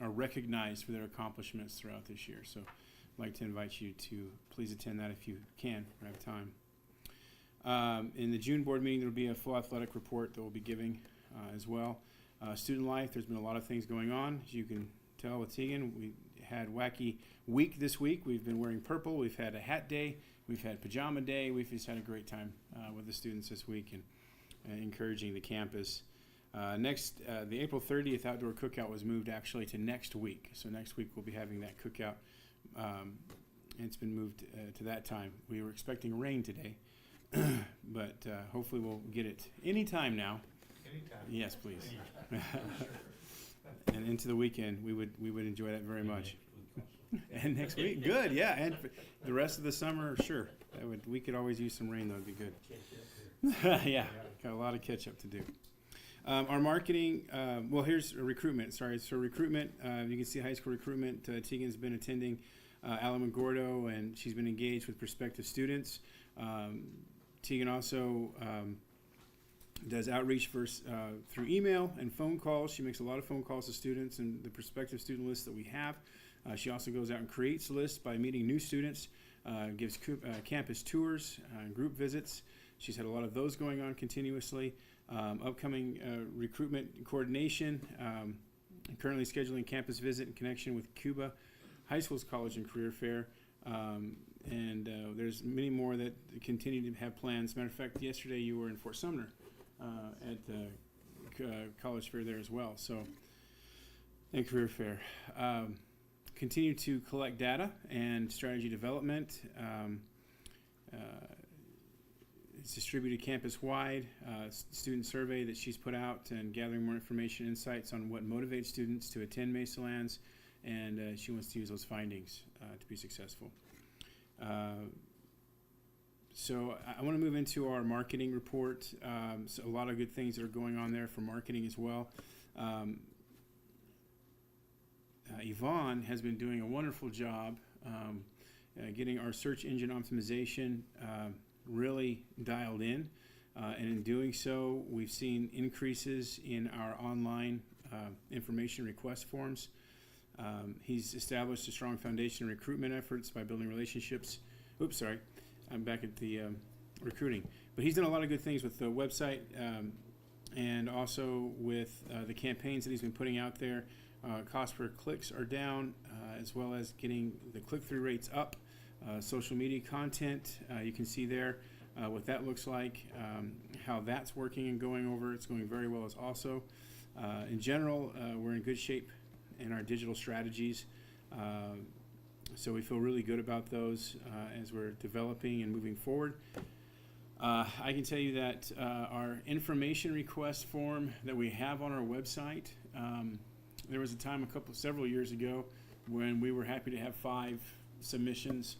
are recognized for their accomplishments throughout this year. So I'd like to invite you to please attend that if you can or have time. In the June board meeting, there will be a full athletic report that we'll be giving as well. Student life, there's been a lot of things going on. As you can tell with Tegan, we had wacky week this week. We've been wearing purple. We've had a hat day. We've had pajama day. We've just had a great time with the students this week and encouraging the campus. The April 30th outdoor cookout was moved actually to next week. So next week we'll be having that cookout. It's been moved to that time. We were expecting rain today, but hopefully we'll get it anytime now. Anytime. Yes, please. And into the weekend, we would enjoy that very much. And next week, good, yeah. And for the rest of the summer, sure. We could always use some rain, though. It'd be good. Yeah, got a lot of catch up to do. Our marketing, here's recruitment. Sorry, so recruitment, you can see high school recruitment. Tegan's been attending Alamo Gordo, and she's been engaged with prospective students. Tegan also does outreach through email and phone calls. She makes a lot of phone calls to students and the prospective student lists that we have. She also goes out and creates lists by meeting new students, gives campus tours, group visits. She's had a lot of those going on continuously. Upcoming recruitment coordination, currently scheduling campus visit in connection with Cuba High School's College and Career Fair. And there's many more that continue to have plans. Matter of fact, yesterday you were in Fort Sumner at the college fair there as well. So, and career fair. Continue to collect data and strategy development. It's distributed campus-wide. Student survey that she's put out and gathering more information, insights on what motivates students to attend Mesalands, and she wants to use those findings to be successful. So I want to move into our marketing report. So a lot of good things that are going on there for marketing as well. Yvonne has been doing a wonderful job getting our search engine optimization really dialed in. And in doing so, we've seen increases in our online information request forms. He's established a strong foundation in recruitment efforts by building relationships. I'm back at the recruiting. But he's done a lot of good things with the website and also with the campaigns that he's been putting out there. Cost per clicks are down, as well as getting the click-through rates up. Social media content, you can see there what that looks like, how that's working and going over. It's going very well as also. In general, we're in good shape in our digital strategies. So we feel really good about those as we're developing and moving forward. I can tell you that our information request form that we have on our website, there was a time several years ago when we were happy to have 5 submissions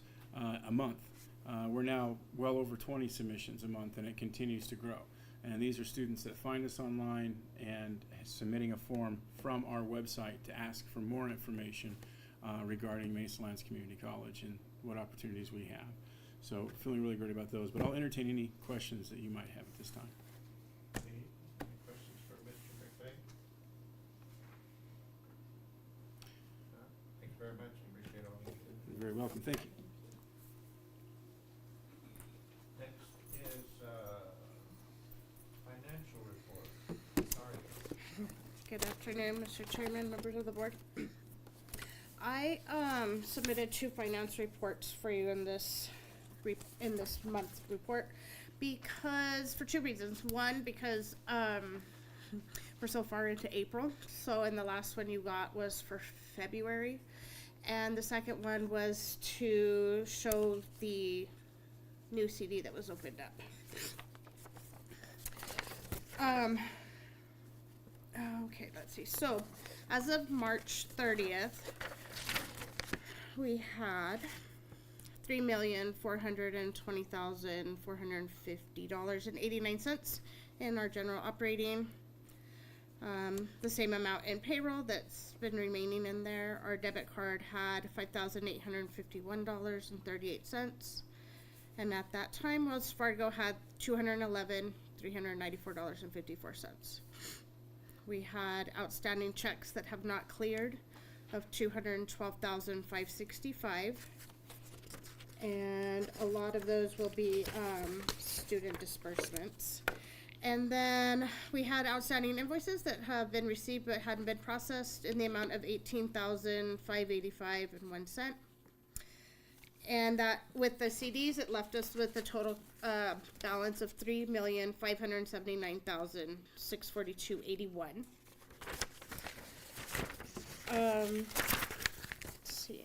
a month. We're now well over 20 submissions a month, and it continues to grow. And these are students that find us online and submitting a form from our website to ask for more information regarding Mesalands Community College and what opportunities we have. So feeling really great about those, but I'll entertain any questions that you might have at this time. Any questions for Mr. McVeigh? Thank you very much. Appreciate all you do. You're very welcome. Thank you. Next is financial report. Sorry. Good afternoon, Mr. Chairman, members of the board. I submitted 2 finance reports for you in this month's report because for 2 reasons. One, because we're so far into April, so and the last one you got was for February, and the second one was to show the new CD that was opened up. Okay, let's see. So, as of March 30th, we had $3,420,450.89 in our general operating. The same amount in payroll that's been remaining in there. Our debit card had $5,851.38. And at that time, Wells Fargo had $211,394.54. We had outstanding checks that have not cleared of $212,565. And a lot of those will be student disbursements. And then we had outstanding invoices that have been received but hadn't been processed in the amount of $18,585.01. And that with the CDs, it left us with a total balance of $3,579,642.81. Let's see.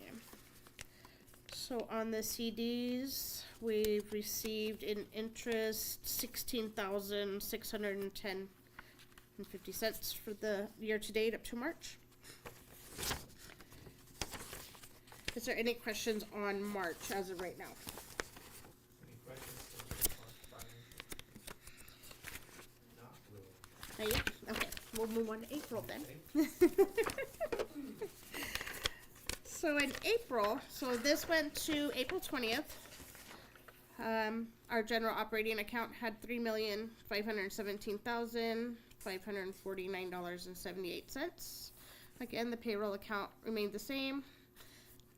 So on the CDs, we've received in interest $16,610.50 for the year to date up to March. Is there any questions on March as of right now? Any questions for the March financial? Not really. Not yet? Okay, we'll move on to April then. So in April, so this went to April 20th. Our general operating account had $3,517,549.78. Again, the payroll account remained the same.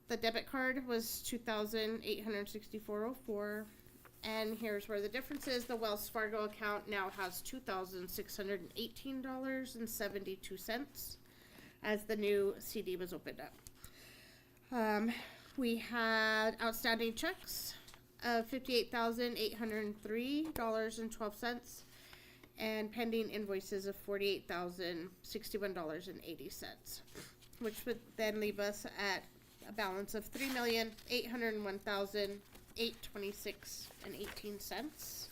The debit card was $2,864.04. And here's where the difference is. The Wells Fargo account now has $2,618.72 as the new CD was opened up. We had outstanding checks of $58,803.12 and pending invoices of $48,061.80, which would then leave us at a balance of $3,801,826.18.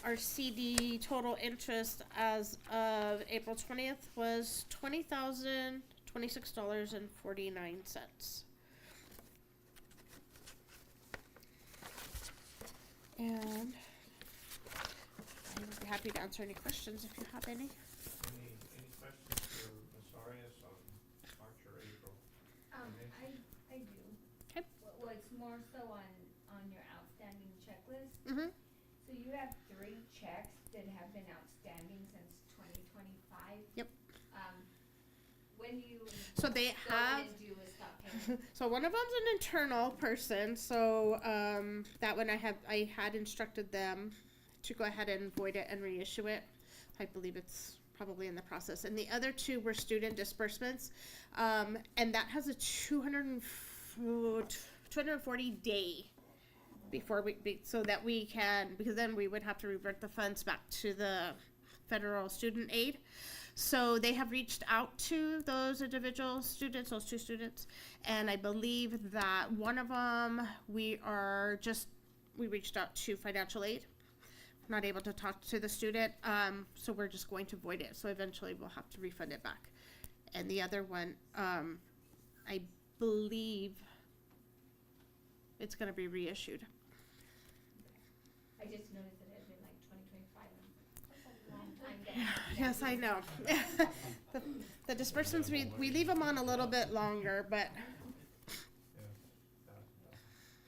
Our CD total interest as of April 20th was $20,026.49. And I'm happy to answer any questions if you have any. Any questions for Ms. Arias on March or April? I do. Okay. Well, it's more so on your outstanding checklist. Mm-hmm. So you have 3 checks that have been outstanding since 2025. Yep. When do you So they go have. in and do a stop payment? So one of them's an internal person. So that one I had instructed them to go ahead and void it and reissue it. I believe it's probably in the process. And the other 2 were student disbursements, and that has a 240 day before so that we can, because then we would have to revert the funds back to the federal student aid. So they have reached out to those individual students, those 2 students, and I believe that one of them we reached out to financial aid. Not able to talk to the student, so we're just going to void it. So eventually we'll have to refund it back. And the other one, I believe it's going to be reissued. I just noticed that it had been like 2025. That's a long time getting. Yes, I know. the disbursements, we leave them on a little bit longer, but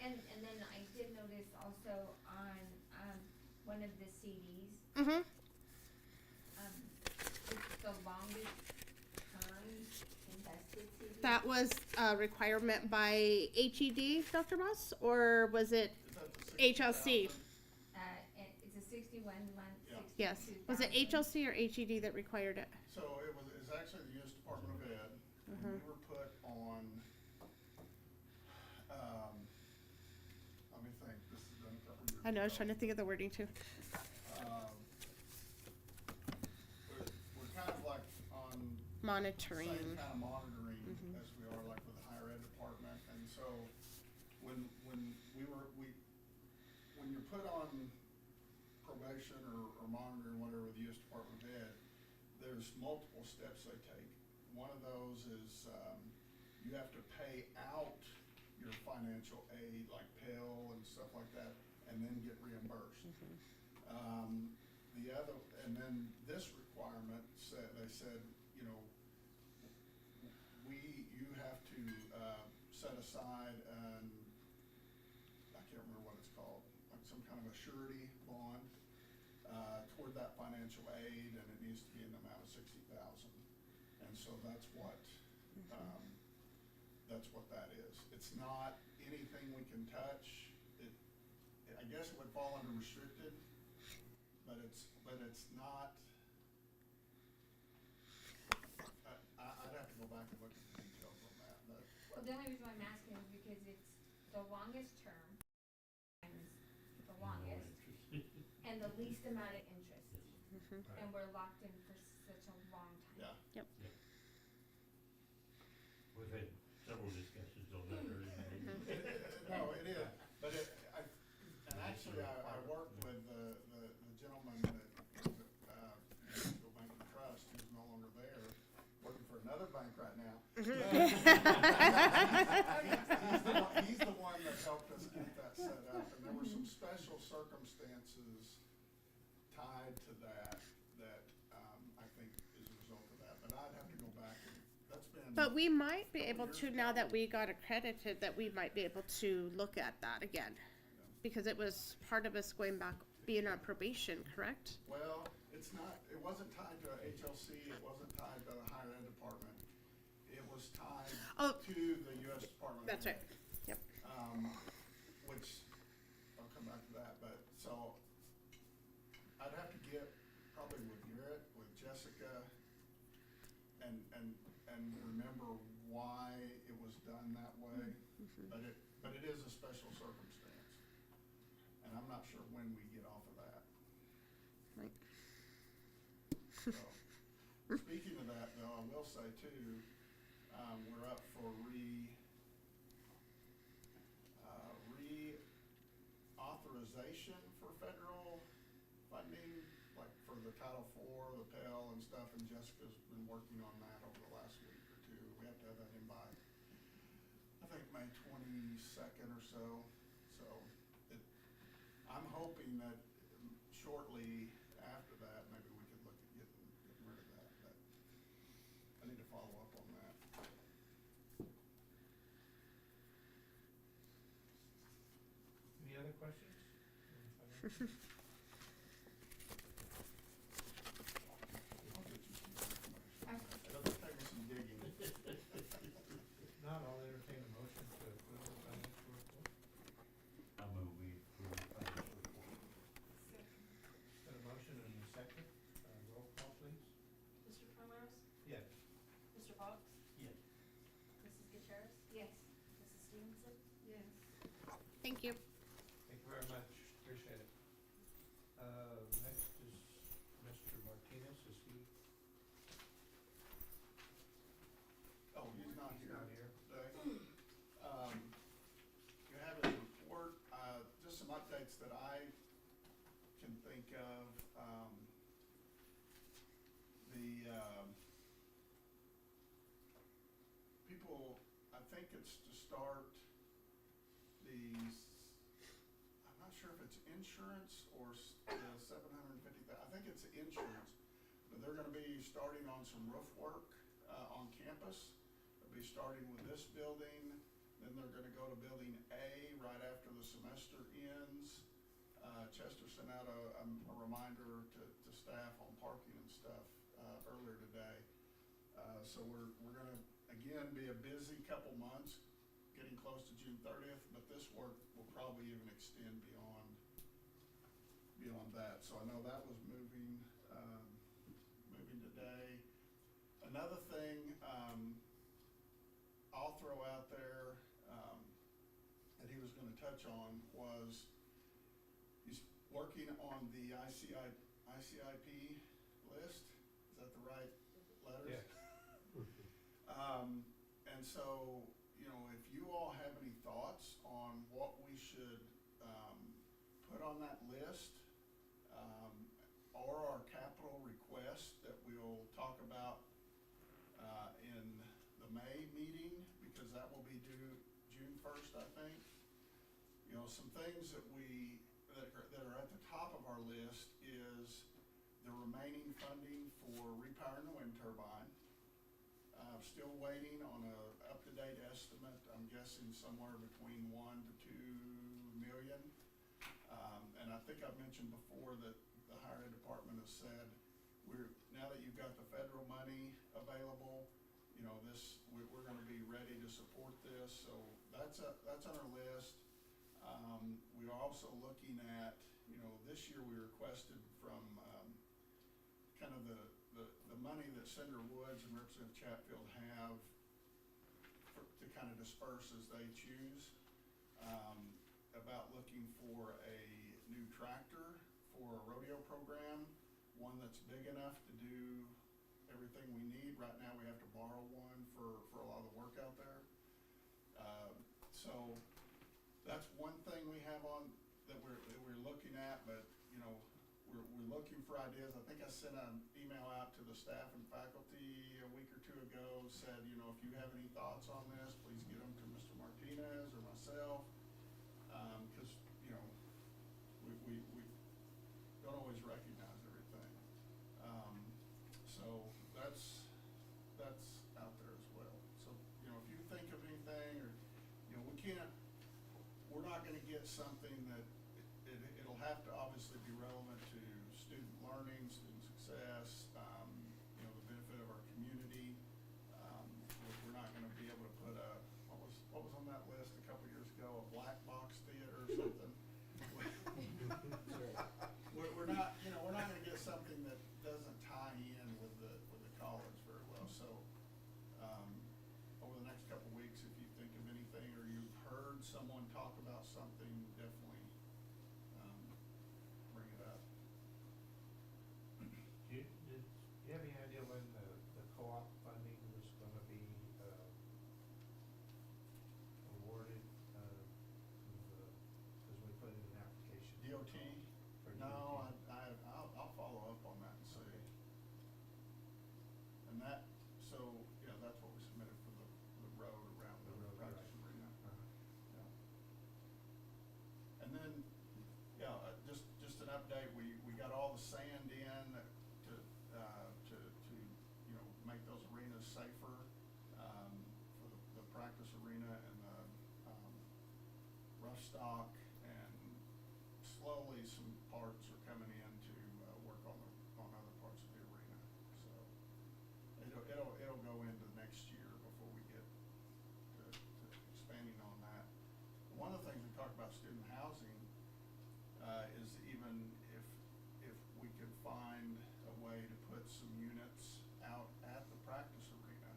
And then I did notice also on one of the CDs, mm-hmm. it's the longest term invested CD. That was a requirement by HED, Dr. Moss, or was it HLC? It's a 61-month, Yes. Was it HLC or HED that required it? So it's actually the U.S. Department of Ed. Mhm. We were put on, let me think, this has been a couple years ago. I know, I was trying to think of the wording too. We're kind of like on Monitoring. same kind of monitoring Mhm. as we are like with the higher ed department. And so when you're put on probation or monitoring, whatever, with the U.S. Department of Ed, there's multiple steps they take. One of those is you have to pay out your financial aid, like Pell and stuff like that, and then get reimbursed. the other, and then this requirement said, they said, you know, you have to, set aside an, I can't remember what it's called, like some kind of a surety bond, toward that financial aid, and it needs to be in the amount of $60,000. And so that's what that is. It's not anything we can touch. I guess it would fall under restricted, but it's not. I'd have to go back and look at the details on that, but. Well, the only reason why I'm asking is because it's the longest term, and the longest, and the least amount of interest. And we're locked in for such a long time. Yeah. We've had several discussions on that earlier. No, it is, but and actually I worked with the gentleman that was at Nashville Bank and Trust, who's no longer there, working for another bank right now. He's the one that helped us get that set up, and there were some special circumstances tied to that I think is a result of that, but I'd have to go back and, that's been. But we might be able to, now that we got accredited, that we might be able to look at that again. Because it was part of us going back, being on probation, correct? Well, it wasn't tied to HLC, it wasn't tied to the higher ed department. It was tied to the U.S. Department of That's right. Ed. Yep. Which, I'll come back to that, but, so, I'd have to get, probably with Garrett, with Jessica, and remember why it was done that way, but it is a special circumstance, and I'm not sure when we get off of that. Right. So, speaking of that, though, I will say too, we're up for reauthorization for federal funding, like for the Title IV, the Pell and stuff, and Jessica's been working on that over the last week or two. We have to have that in by, I think, May 22nd or so. So I'm hoping that shortly after that, maybe we could look at getting rid of that, but I need to follow up on that. Any other questions? I'll get you some information. It'll take me some digging. Not, I'll entertain a motion to approve the financial report. I move we approve the financial report. Got a motion and a second. Roll call, please. Mr. Primrose? Yes. Mr. Fox? Yes. Mrs. Gutierrez? Yes. Mrs. Stevenson? Yes. Thank you. Thank you very much. Appreciate it. Next is Mr. Martinez. Is he? Oh, he's not He's here not here. today. You have his report, just some updates that I can think of. People, I think it's to start these, I'm not sure if it's insurance or the 750,000, I think it's insurance, but they're gonna be starting on some roof work, on campus. They'll be starting with this building, then they're gonna go to building A right after the semester ends. Chester sent out a reminder to staff on parking and stuff, earlier today. So we're gonna, again, be a busy couple months, getting close to June 30th, but this work will probably even extend beyond that. So I know that was moving today. Another thing I'll throw out there that he was gonna touch on was he's working on the ICIP list. Is that the right letters? Yes. And so, you know, if you all have any thoughts on what we should put on that list, or our capital request that we'll talk about in the May meeting, because that will be due June 1st, I think. You know, some things that are at the top of our list is the remaining funding for repowering the wind turbine. Still waiting on a up-to-date estimate. I'm guessing somewhere between 1 to 2 million. And I think I've mentioned before that the higher ed department has said, now that you've got the federal money available, you know, we're gonna be ready to support this. So that's on our list. We're also looking at, you know, this year we requested from, kind of the money that Senator Woods and Representative Chatfield have to kind of disperse as they choose, about looking for a new tractor for a rodeo program, one that's big enough to do everything we need. Right now we have to borrow one for a lot of the work out there. So that's one thing we have on that we're looking at, but you know, we're looking for ideas. I think I sent an email out to the staff and faculty a week or two ago, said, you know, if you have any thoughts on this, please get them to Mr. Martinez or myself, because, you know, we don't always recognize everything. So that's out there as well. So, you know, if you think of anything, or, you know, we're not gonna get something that, it'll have to obviously be relevant to student learning, student success, you know, the benefit of our community. We're not gonna be able to put what was on that list a couple years ago, a black box theater or something. We're not, you know, we're not gonna get something that doesn't tie in with the college very well. So, over the next couple weeks, if you think of anything or you've heard someone talk about something, definitely bring it up. Do you have any idea when the co-op funding was gonna be, awarded, cause we put in an application. DOT? For No, DOT. I'll follow up on that and see. Okay. And that, so, yeah, that's what we submitted for the road around The the road, practice right. arena. Uh-huh. Yeah. And then, yeah, just an update, we got all the sand in to you know, make those arenas safer, for the practice arena and the, rough stock, and slowly some parts are coming in to, work on other parts of the arena. So it'll go into next year before we get to expanding on that. One of the things we talked about student housing, is even if we could find a way to put some units out at the practice arena.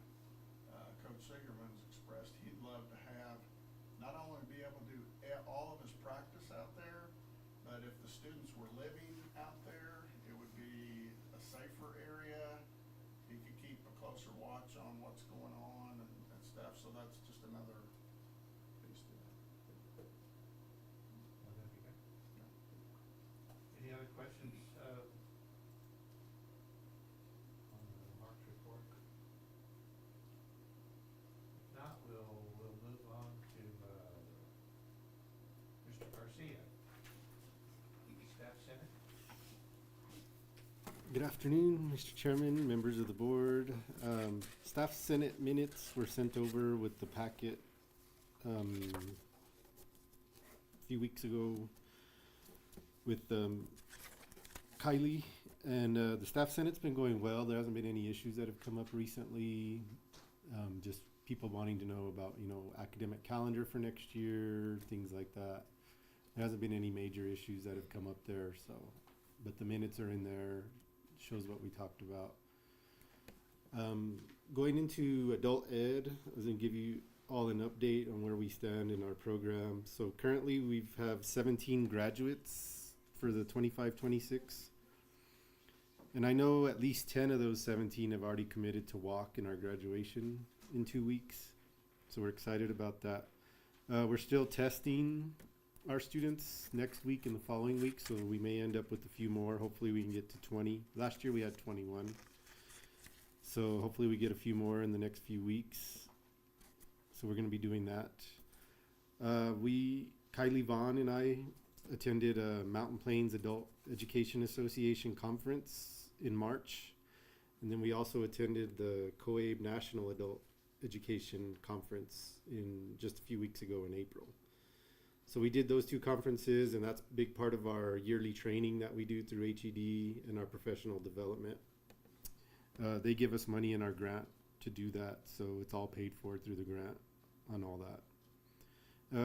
Coach Sigerman's expressed he'd love to have, not only be able to do all of his practice out there, but if the students were living out there, it would be a safer area. He could keep a closer watch on what's going on and stuff, so that's just another piece to that. Well, that'd be good. Any other questions, on the Mark's report? If not, we'll move on to, Mr. Garcia, Staff Senate. Good afternoon, Mr. Chairman, members of the board. Staff Senate minutes were sent over with the packet a few weeks ago with Kylie, and the Staff Senate's been going well. There hasn't been any issues that have come up recently. Just people wanting to know about, you know, academic calendar for next year, things like that. There hasn't been any major issues that have come up there, so, but the minutes are in there, shows what we talked about. Going into adult ed, I was gonna give you all an update on where we stand in our program. So currently we have 17 graduates for the 25-26. And I know at least 10 of those 17 have already committed to walk in our graduation in 2 weeks. So we're excited about that. We're still testing our students next week and the following week, so we may end up with a few more. Hopefully we can get to 20. Last year we had 21. So hopefully we get a few more in the next few weeks. So we're gonna be doing that. Kylie Vaughn and I attended a Mountain Plains Adult Education Association conference in March. And then we also attended the COABE National Adult Education Conference in just a few weeks ago in April. So we did those two conferences, and that's a big part of our yearly training that we do through HED and our professional development. They give us money in our grant to do that, so it's all paid for through the grant on all that.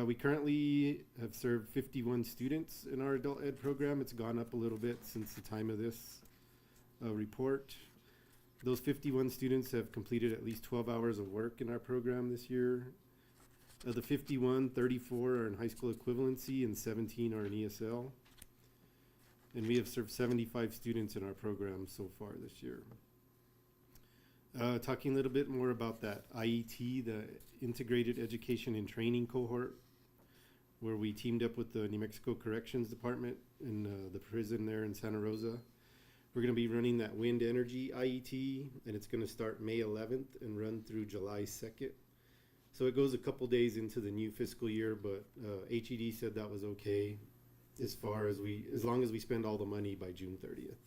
We currently have served 51 students in our adult ed program. It's gone up a little bit since the time of this report. Those 51 students have completed at least 12 hours of work in our program this year. Of the 51, 34 are in high school equivalency and 17 are in ESL. And we have served 75 students in our program so far this year. Talking a little bit more about that IET, the Integrated Education and Training Cohort, where we teamed up with the New Mexico Corrections Department in the prison there in Santa Rosa. We're going to be running that wind energy IET, and it's going to start May 11th and run through July 2nd. So it goes a couple days into the new fiscal year, but HED said that was okay as long as we spend all the money by June 30th.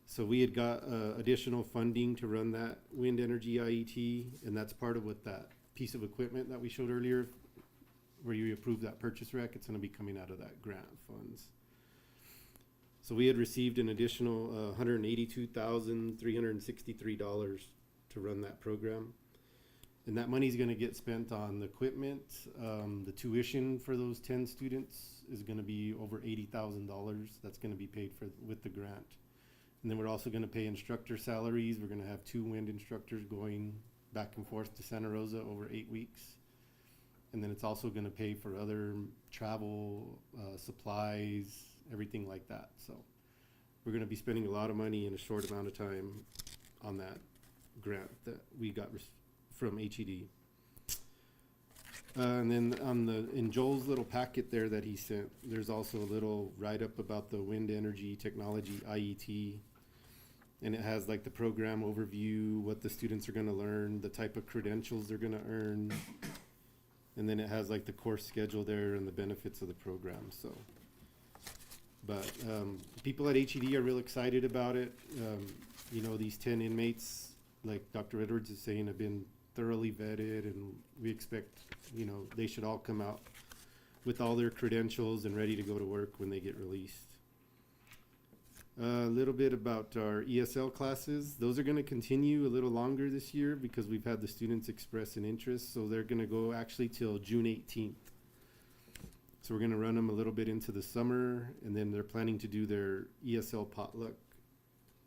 So we had got additional funding to run that wind energy IET, and that's part of what that piece of equipment that we showed earlier, where you approved that purchase rec, it's going to be coming out of that grant funds. So we had received an additional $182,363 to run that program. And that money is going to get spent on the equipment. The tuition for those 10 students is going to be over $80,000. That's going to be paid for with the grant. And then we're also going to pay instructor salaries. We're going to have 2 wind instructors going back and forth to Santa Rosa over 8 weeks. And then it's also going to pay for other travel, supplies, everything like that. So we're going to be spending a lot of money in a short amount of time on that grant that we got from HED. And then in Joel's little packet there that he sent, there's also a little write-up about the wind energy technology IET. And it has like the program overview, what the students are going to learn, the type of credentials they're going to earn. And then it has like the course schedule there and the benefits of the program. So, but people at HED are real excited about it. You know, these 10 inmates, like Dr. Edwards is saying, have been thoroughly vetted, and we expect, you know, they should all come out with all their credentials and ready to go to work when they get released. A little bit about our ESL classes. Those are going to continue a little longer this year because we've had the students express an interest. So they're going to go actually till June 18th. So we're going to run them a little bit into the summer, and then they're planning to do their ESL potluck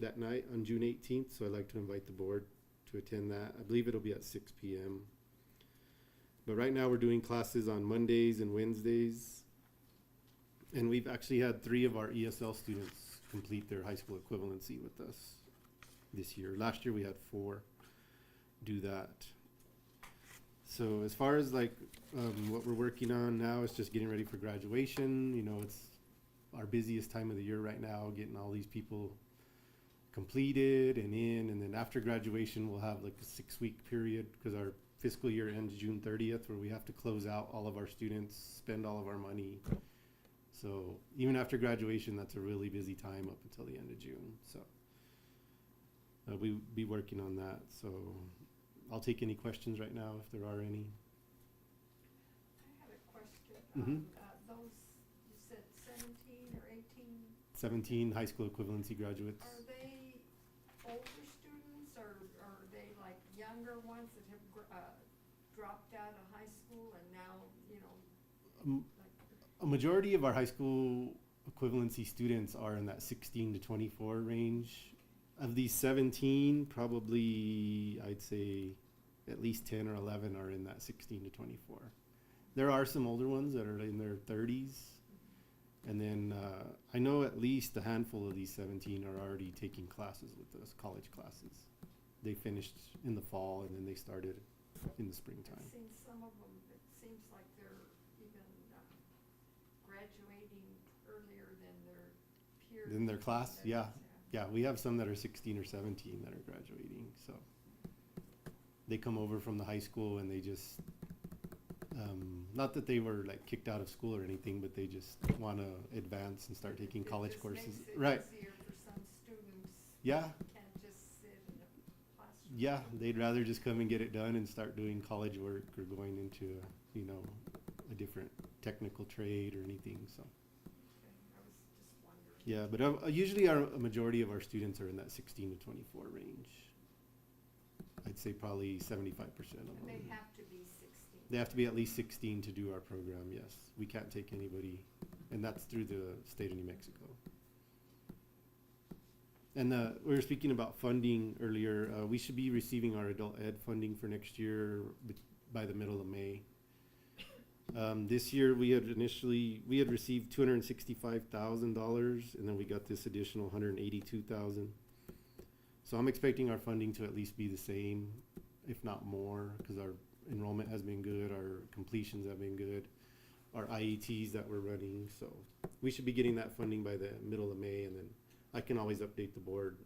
that night on June 18th. So I'd like to invite the board to attend that. I believe it'll be at 6 p.m. But right now we're doing classes on Mondays and Wednesdays. And we've actually had 3 of our ESL students complete their high school equivalency with us this year. Last year we had 4 do that. So as far as like what we're working on now is just getting ready for graduation. You know, it's our busiest time of the year right now, getting all these people completed and in, and then after graduation we'll have like a 6-week period because our fiscal year ends June 30th, where we have to close out all of our students, spend all of our money. So even after graduation, that's a really busy time up until the end of June. So we'll be working on that. So I'll take any questions right now if there are any. I had a question. Mhm. Those, you said 17 or 18, 17 high school equivalency graduates. are they older students or are they like younger ones that have dropped out of high school and now, you know, A majority of our high school equivalency students are in that 16 to 24 range. Of these 17, probably I'd say at least 10 or 11 are in that 16 to 24. There are some older ones that are in their 30s. And then I know at least a handful of these 17 are already taking classes with us, college classes. They finished in the fall and then they started in the springtime. I've seen some of them, it seems like they're even graduating earlier than their peers. In their class, that yeah. is, Yeah, we have some that are 16 or 17 that are graduating, so. They come over from the high school and they just, not that they were like kicked out of school or anything, but they just wanna advance and start taking It college just courses. makes it Right, easier for some students Yeah, Can't just sit in a classroom. yeah, they'd rather just come and get it done and start doing college work or going into a, you know, a different technical trade or anything, so. Okay, I was just wondering. Yeah, but usually a majority of our students are in that 16 to 24 range. I'd say probably 75% of them. And they have to be 16. They have to be at least 16 to do our program, yes. We can't take anybody, and that's through the state of New Mexico. And we were speaking about funding earlier. We should be receiving our adult ed funding for next year by the middle of May. This year we had received $265,000, and then we got this additional $182,000. So I'm expecting our funding to at least be the same, if not more, because our enrollment has been good, our completions have been good, our IETs that we're running. So we should be getting that funding by the middle of May, and then I can always update the board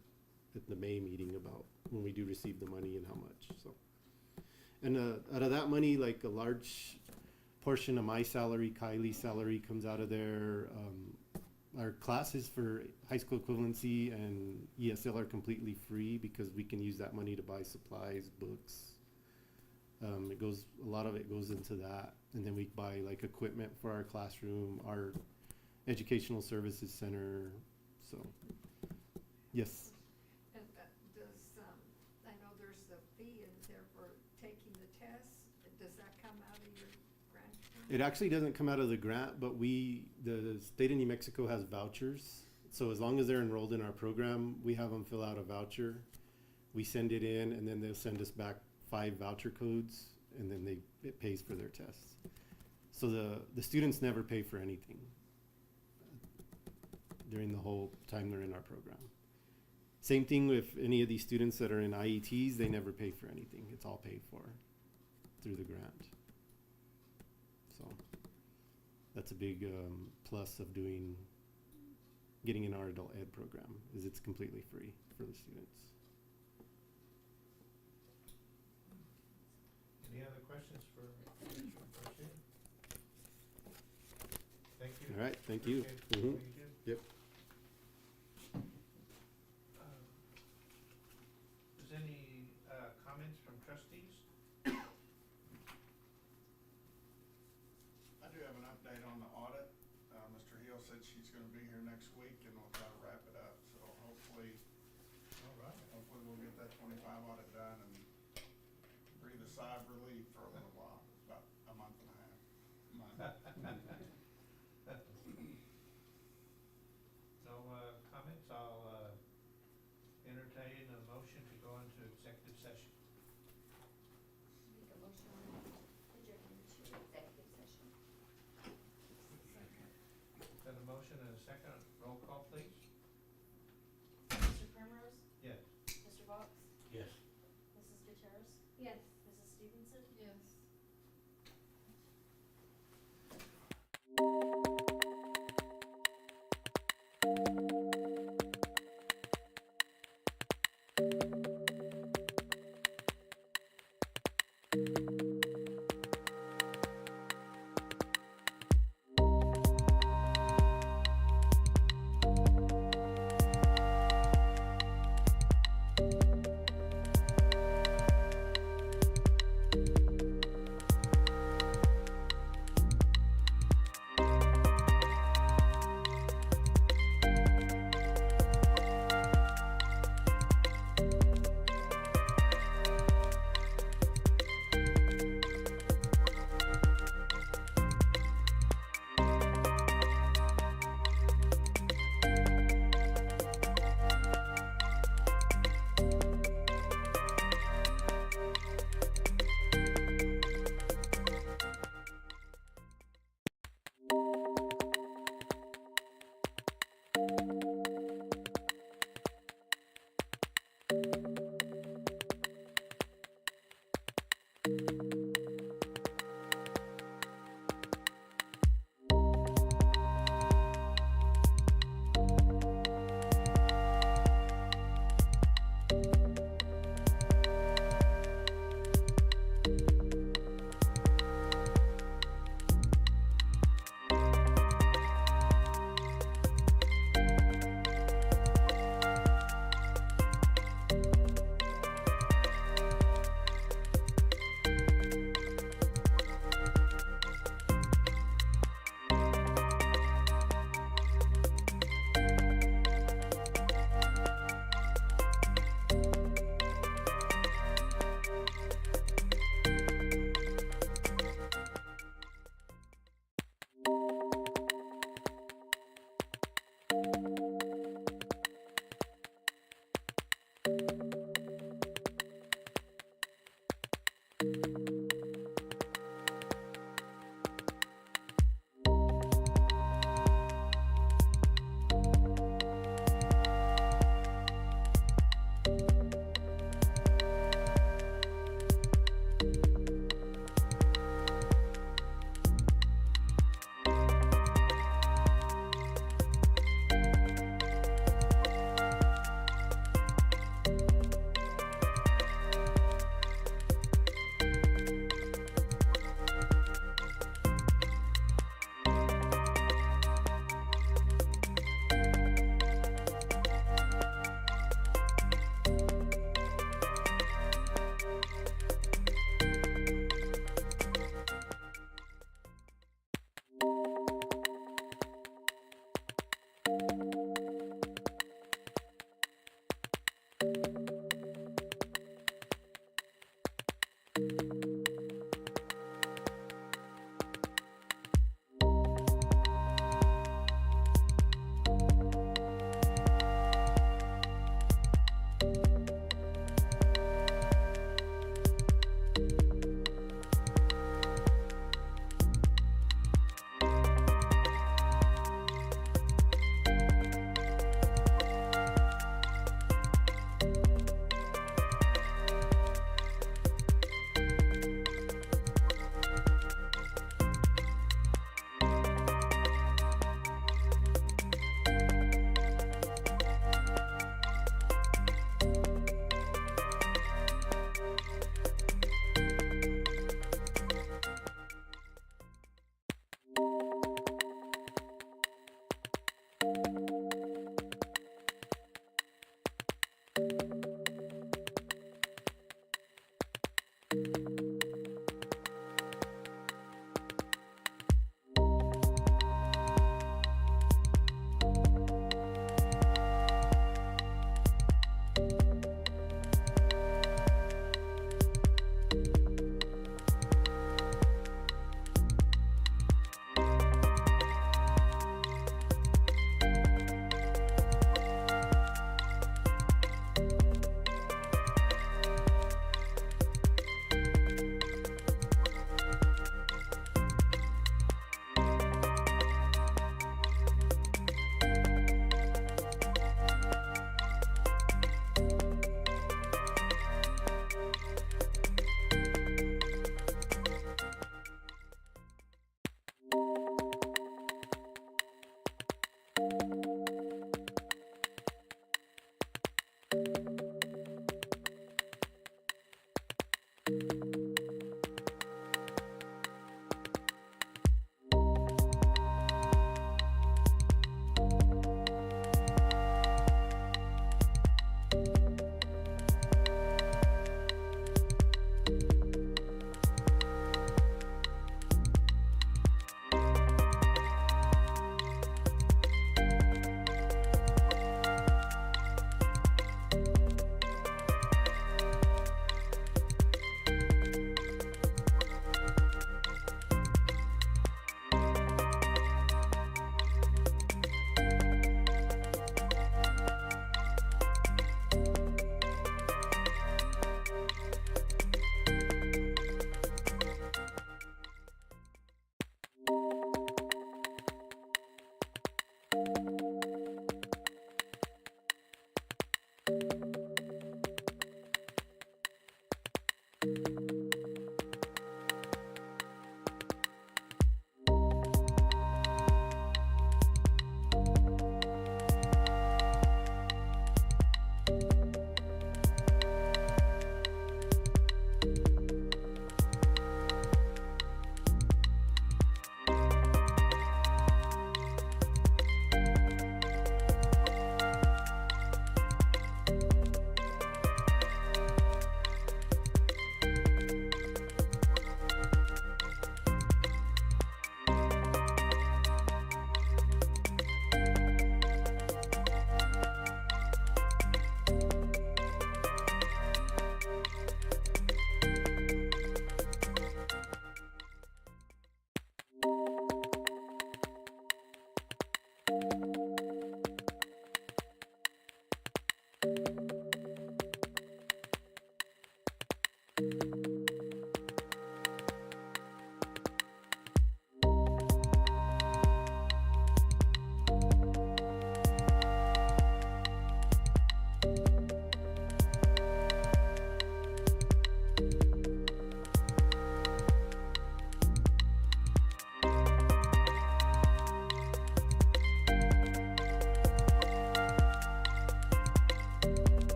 at the May meeting about when we do receive the money and how much. So, and out of that money, like a large portion of my salary, Kylie's salary comes out of there. Our classes for high school equivalency and ESL are completely free because we can use that money to buy supplies, books. A lot of it goes into that, and then we buy like equipment for our classroom, our educational services center. So, yes. And does, I know there's a fee in there for taking the test. Does that come out of your grant? It actually doesn't come out of the grant, but the state of New Mexico has vouchers. So as long as they're enrolled in our program, we have them fill out a voucher. We send it in, and then they'll send us back 5 voucher codes, and then it pays for their tests. So the students never pay for anything during the whole time they're in our program. Same thing with any of these students that are in IETs, they never pay for anything. It's all paid for through the grant. So that's a big plus of getting in our adult ed program, is it's completely free for the students. Any other questions for Mr. Garcia? Thank you. All right, thank you. Appreciate Mhm. what you do. Yep. Is any comments from trustees? I do have an update on the audit. Mr. Hill said she's gonna be here next week, and we'll try to wrap it up, so hopefully we'll get that 25 audit done and breathe a sigh of relief for a little while, about a month and a half. No comments? I'll entertain a motion to go into executive session. Make a motion to adjourn to executive session. Got a motion and a second. Roll call, please. Mr. Primrose? Yes. Mr. Box? Yes. Mrs. Gutierrez? Yes. Mrs. Stevenson? Yes.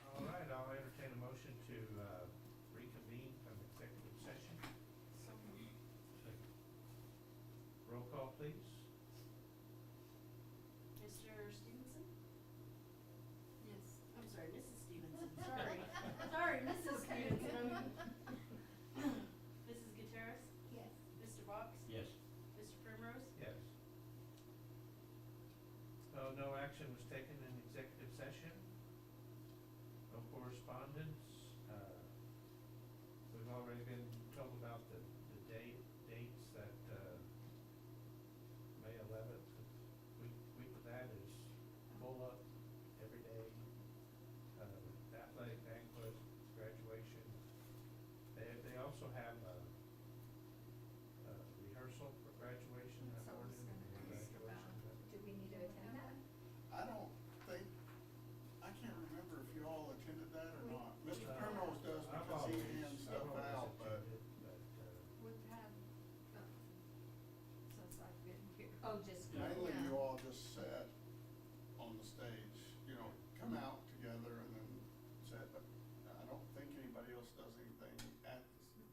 All right, I'll entertain a motion to reconvene from executive session. So Roll call, please. Mr. Stevenson? yes. I'm sorry, Mrs. Stevenson, sorry. Sorry, Mrs. Stevenson. Mrs. Gutierrez? Yes. Mr. Box? Yes. Mr. Primrose? Yes. So no action was taken in executive session. No correspondence. We've already been told about the dates that, May 11th, week of that is full up every day. Athletic banquet, graduation. They also have a rehearsal for graduation. That's what I was gonna ask about. Do we need to attend that? I don't think, I can't remember if you all attended that or not. Mr. Uh, Primrose does I've because he always- hands I've stuff always out, but attended, We've had, since I've been here. Oh, just go. mainly Yeah. you all just sat on the stage, you know, come out together and then sit, but I don't think anybody else does anything at this,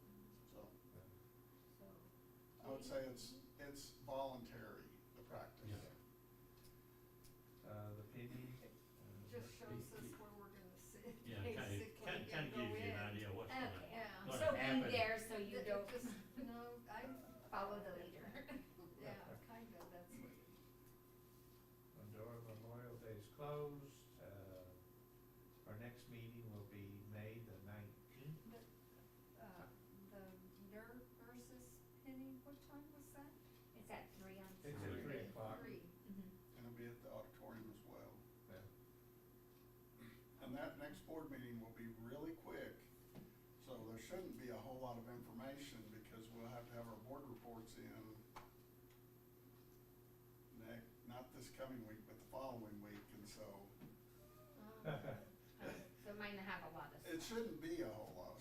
so. So, I would say it's voluntary, the practice. Yeah. the PD. Just shows us where we're gonna sit, Yeah, basically, kind and of go gives you an in. idea what's okay. gonna Yeah. Gonna So be happen. there so you It don't just, no, I, follow the leader. yeah, kinda, that's what. Medora Memorial Day is closed. Our next meeting will be May the 19th. The nurses penny, what time was that? It's at 3 on It's at Saturday. 3 o'clock. 3. Mhm. And it'll be at the auditorium as well. Yeah. and that next board meeting will be really quick. So there shouldn't be a whole lot of information because we'll have to have our board reports in not this coming week, but the following week, and so So it might not have a lot of it stuff. shouldn't be a whole lot